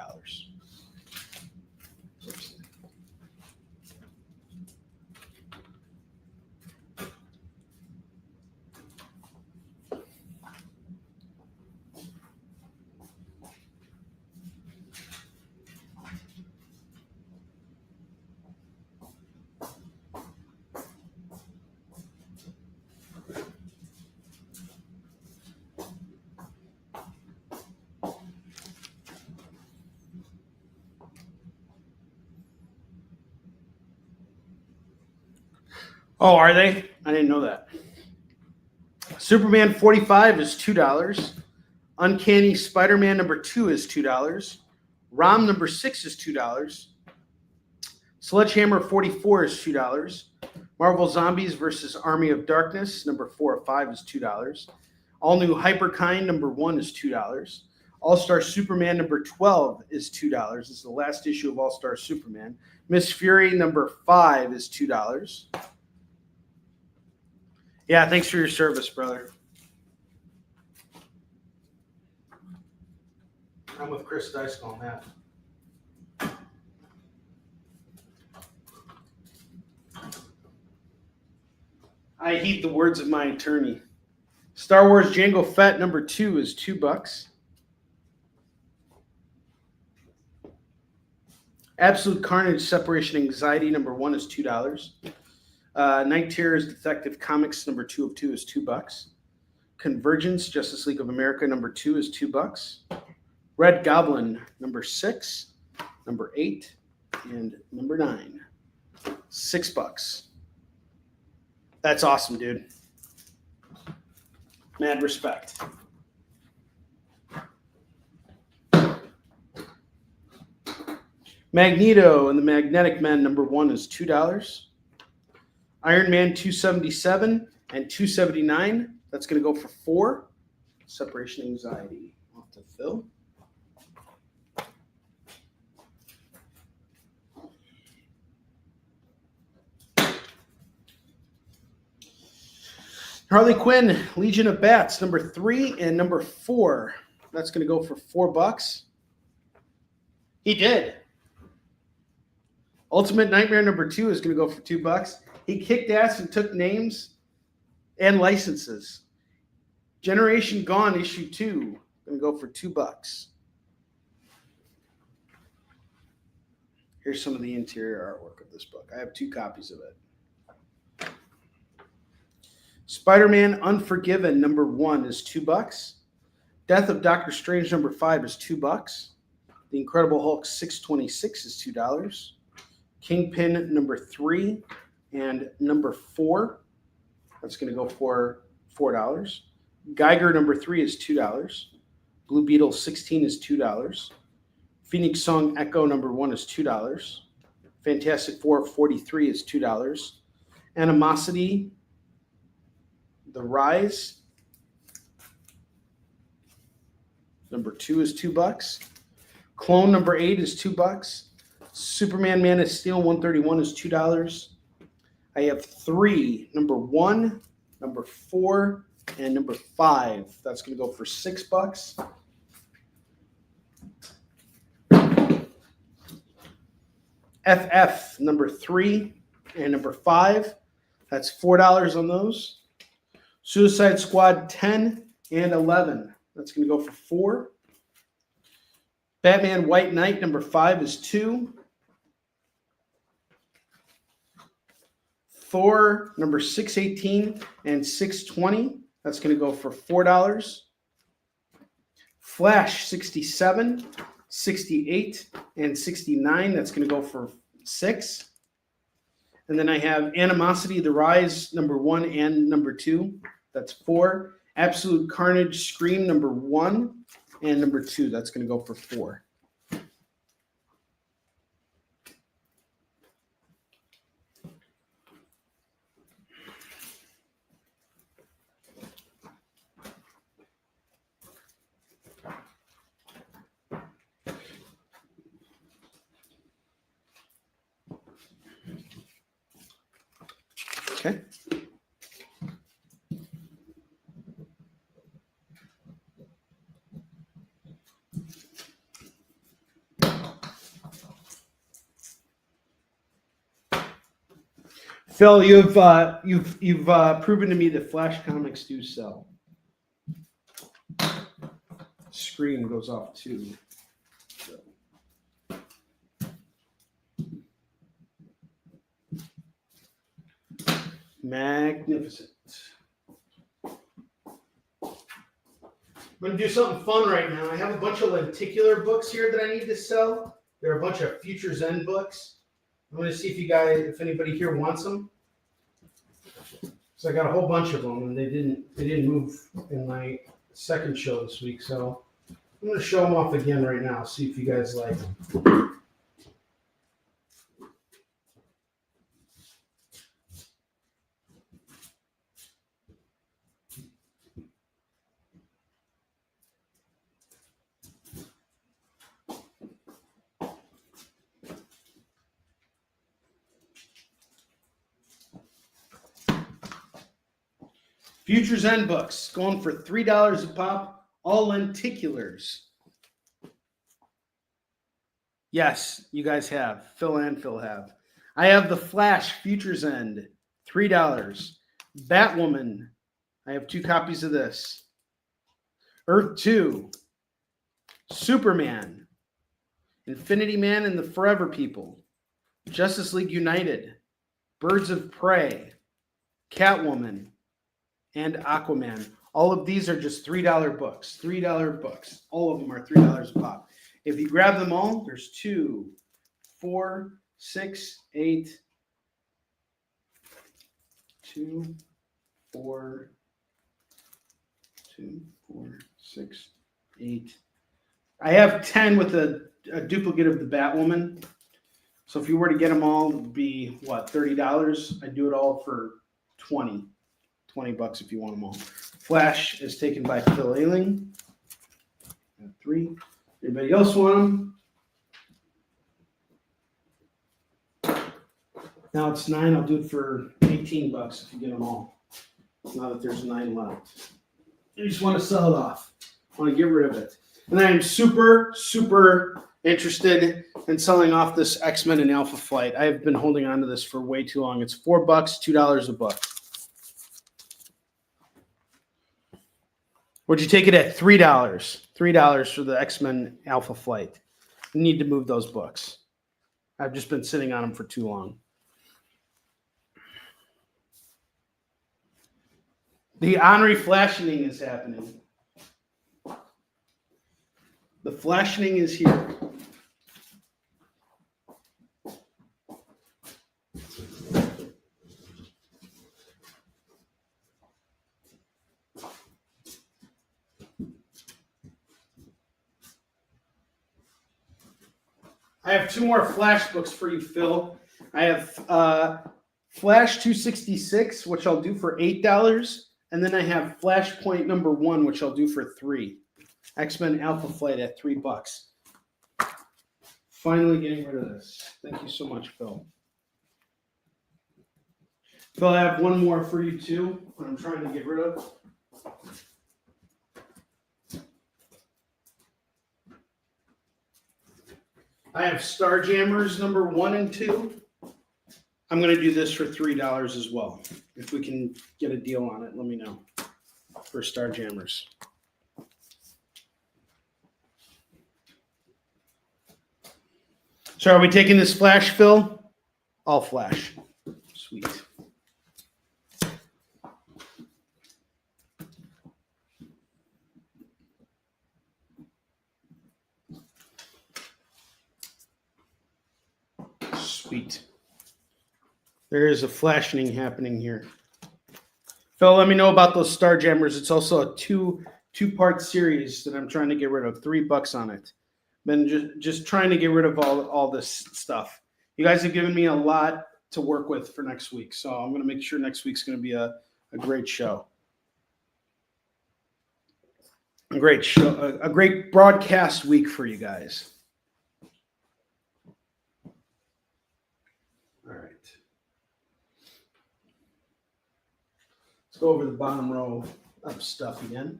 Oh, are they? I didn't know that. Superman 45 is $2. Uncanny Spider-Man number 2 is $2. ROM number 6 is $2. Sledgehammer 44 is $2. Marvel Zombies versus Army of Darkness number 4 or 5 is $2. All New Hyperkind number 1 is $2. All-Star Superman number 12 is $2. This is the last issue of All-Star Superman. Miss Fury number 5 is $2. Yeah, thanks for your service, brother. I'm with Chris Dicel on that. I heed the words of my attorney. Star Wars Jango Fett number 2 is $2. Absolute Carnage Separation Anxiety number 1 is $2. Night Terrors Detective Comics number 2 of 2 is $2. Convergence Justice League of America number 2 is $2. Red Goblin number 6, number 8, and number 9. $6. That's awesome, dude. Mad respect. Magneto and the Magnetic Men number 1 is $2. Iron Man 277 and 279. That's going to go for $4. Separation Anxiety. Off to Phil. Harley Quinn, Legion of Bats, number 3 and number 4. That's going to go for $4. He did. Ultimate Nightmare number 2 is going to go for $2. He kicked ass and took names and licenses. Generation Gone issue 2 going to go for $2. Here's some of the interior artwork of this book. I have 2 copies of it. Spider-Man Unforgiven number 1 is $2. Death of Doctor Strange number 5 is $2. The Incredible Hulk 626 is $2. Kingpin number 3 and number 4. That's going to go for $4. Geiger number 3 is $2. Blue Beetle 16 is $2. Phoenix Song Echo number 1 is $2. Fantastic Four 43 is $2. Animosity The Rise number 2 is $2. Clone number 8 is $2. Superman Man of Steel 131 is $2. I have 3, number 1, number 4, and number 5. That's going to go for $6. FF number 3 and number 5. That's $4 on those. Suicide Squad 10 and 11. That's going to go for 4. Batman White Knight number 5 is 2. Thor number 618 and 620. That's going to go for $4. Flash 67, 68, and 69. That's going to go for $6. And then I have Animosity The Rise number 1 and number 2. That's $4. Absolute Carnage Scream number 1 and number 2. That's going to go for $4. Okay. Phil, you've proven to me that Flash comics do sell. Screen goes off too. So. Magnificent. I'm going to do something fun right now. I have a bunch of lenticular books here that I need to sell. There are a bunch of Future Zen books. I'm going to see if anybody here wants them. So I got a whole bunch of them, and they didn't move in my second show this week. So I'm going to show them off again right now. See if you guys like them. Future Zen books going for $3 a pop, all lenticulars. Yes, you guys have. Phil and Phil have. I have the Flash Future Zen, $3. Batwoman, I have 2 copies of this. Earth 2, Superman, Infinity Man and the Forever People, Justice League United, Birds of Prey, Catwoman, and Aquaman. All of these are just $3 books. $3 books. All of them are $3 a pop. If you grab them all, there's 2, 4, 6, 8, 2, 4, 2, 4, 6, 8. I have 10 with a duplicate of the Batwoman. So if you were to get them all, it would be, what, $30? I'd do it all for $20 if you want them all. Flash is taken by Phil Ayling. 3. Anybody else want them? Now it's 9. I'll do it for $18 if you get them all. Now that there's 9 left. You just want to sell it off. Want to get rid of it. And I am super, super interested in selling off this X-Men and Alpha Flight. I have been holding on to this for way too long. It's $4, $2 a book. Would you take it at $3? $3 for the X-Men Alpha Flight. You need to move those books. I've just been sitting on them for too long. The Onrie flashening is happening. The flashening is here. I have 2 more flash books for you, Phil. I have Flash 266, which I'll do for $8. And then I have Flashpoint number 1, which I'll do for $3. X-Men Alpha Flight at $3. Finally getting rid of this. Thank you so much, Phil. Phil, I have 1 more for you too, what I'm trying to get rid of. I have Starjammers number 1 and 2. I'm going to do this for $3 as well. If we can get a deal on it, let me know for Starjammers. So are we taking this flash, Phil? All flash. Sweet. Sweet. There is a flashing happening here. Phil, let me know about those Starjammers. It's also a two-part series that I'm trying to get rid of. $3 on it. Been just trying to get rid of all this stuff. You guys have given me a lot to work with for next week, so I'm going to make sure next week's going to be a great show. A great show, a great broadcast week for you guys. All right. Let's go over the bottom row of stuff again.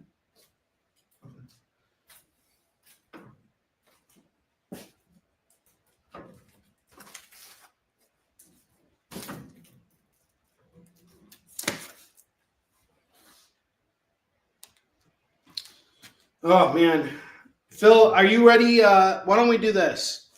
Oh, man. Phil, are you ready? Why don't we do this?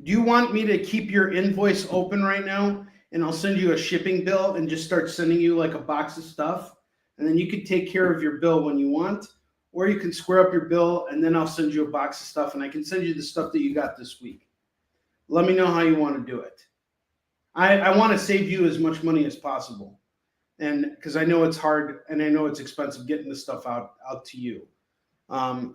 Do you want me to keep your invoice open right now and I'll send you a shipping bill and just start sending you like a box of stuff? And then you can take care of your bill when you want, or you can square up your bill and then I'll send you a box of stuff and I can send you the stuff that you got this week. Let me know how you want to do it. I want to save you as much money as possible, and because I know it's hard and I know it's expensive getting this stuff out to you.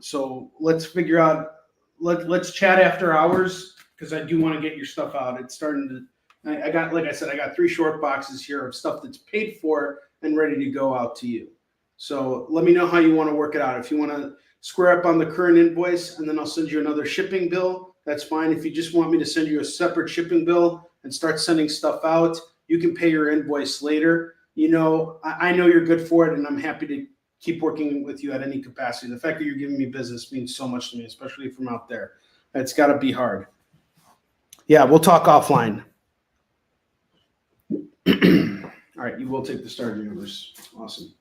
So let's figure out. Let's chat after hours because I do want to get your stuff out. It's starting to. I got, like I said, I got 3 short boxes here of stuff that's paid for and ready to go out to you. So let me know how you want to work it out. If you want to square up on the current invoice and then I'll send you another shipping bill, that's fine. If you just want me to send you a separate shipping bill and start sending stuff out, you can pay your invoice later. You know, I know you're good for it, and I'm happy to keep working with you at any capacity. The fact that you're giving me business means so much to me, especially from out there. It's got to be hard. Yeah, we'll talk offline. All right, you will take the Star Universe. Awesome.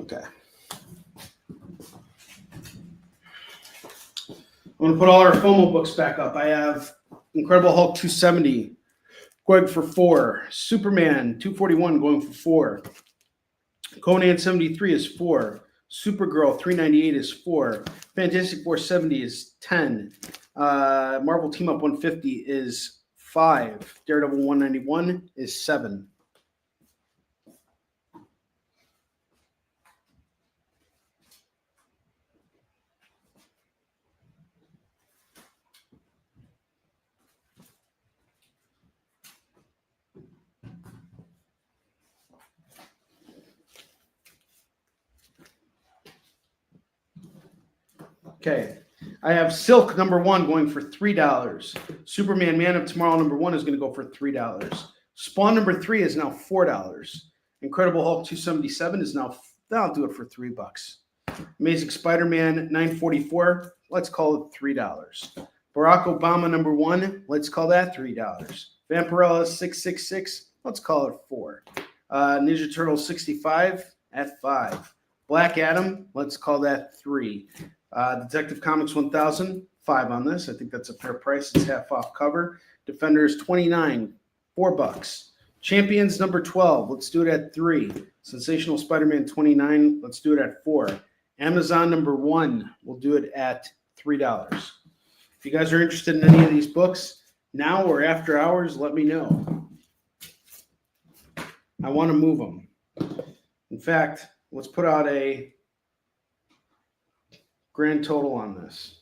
Okay. I'm going to put all our FOMO books back up. I have Incredible Hulk 270 going for 4. Superman 241 going for 4. Conan 73 is 4. Supergirl 398 is 4. Fantastic Four 70 is 10. Marvel Team Up 150 is 5. Daredevil 191 is 7. Okay. I have Silk number 1 going for $3. Superman Man of Tomorrow number 1 is going to go for $3. Spawn number 3 is now $4. Incredible Hulk 277 is now, I'll do it for $3. Amazing Spider-Man 944, let's call it $3. Barack Obama number 1, let's call that $3. Vampirella 666, let's call it $4. Ninja Turtle 65 at $5. Black Adam, let's call that $3. Detective Comics 1000, $5 on this. I think that's a fair price. It's half off cover. Defenders 29, $4. Champions number 12, let's do it at $3. Sensational Spider-Man 29, let's do it at $4. Amazon number 1, we'll do it at $3. If you guys are interested in any of these books, now or after hours, let me know. I want to move them. In fact, let's put out a grand total on this.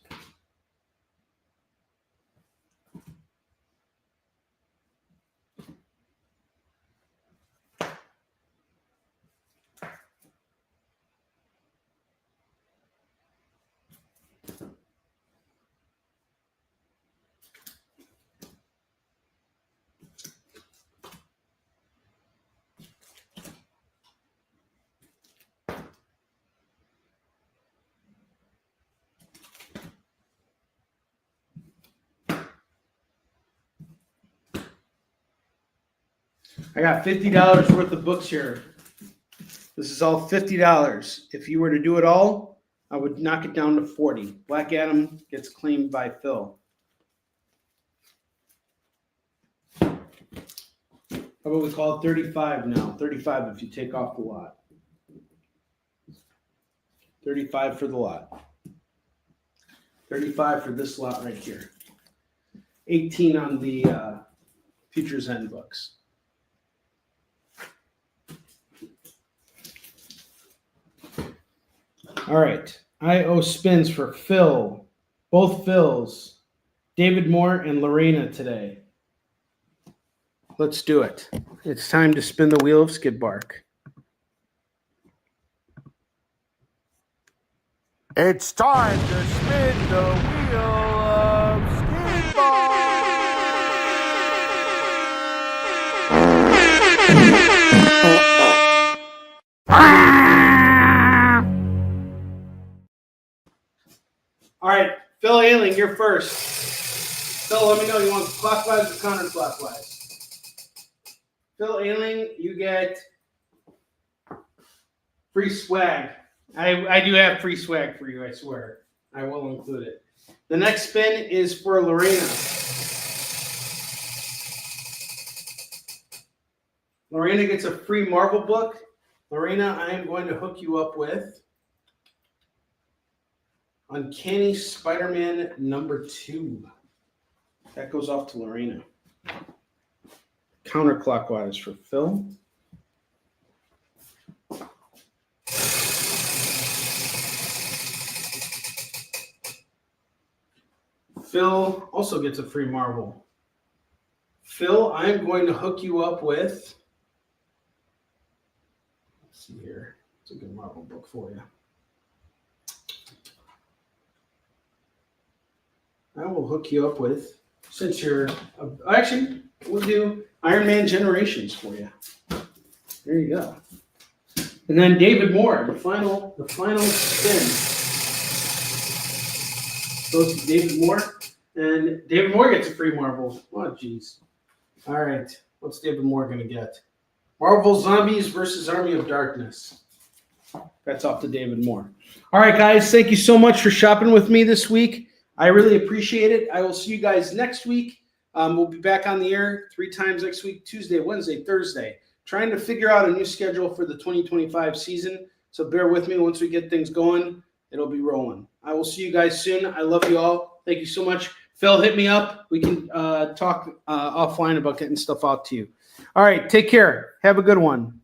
I got $50 worth of books here. This is all $50. If you were to do it all, I would knock it down to $40. Black Adam gets claimed by Phil. How about we call it 35 now? 35 if you take off the lot. 35 for the lot. 35 for this lot right here. 18 on the Futures End books. All right. I owe spins for Phil, both Phils, David Moore and Lorena today. Let's do it. It's time to spin the wheel of Skid Bark. It's time to spin the wheel of Skid Bark. All right, Phil Ailing, you're first. Phil, let me know, you want clockwise or counterclockwise? Phil Ailing, you get free swag. I do have free swag for you, I swear. I will include it. The next spin is for Lorena. Lorena gets a free Marvel book. Lorena, I am going to hook you up with Uncanny Spider-Man number 2. That goes off to Lorena. Counterclockwise for Phil. Phil also gets a free Marvel. Phil, I'm going to hook you up with, let's see here. It's a good Marvel book for you. I will hook you up with, since you're, actually, we'll do Iron Man Generations for you. There you go. And then David Moore, the final spin goes to David Moore. And David Moore gets a free Marvel. Oh, geez. All right. What's David Moore going to get? Marvel Zombies versus Army of Darkness. That's off to David Moore. All right, guys. Thank you so much for shopping with me this week. I really appreciate it. I will see you guys next week. We'll be back on the air 3 times next week, Tuesday, Wednesday, Thursday. Trying to figure out a new schedule for the 2025 season. So bear with me. Once we get things going, it'll be rolling. I will see you guys soon. I love you all. Thank you so much. Phil, hit me up. We can talk offline about getting stuff out to you. All right. Take care. Have a good one.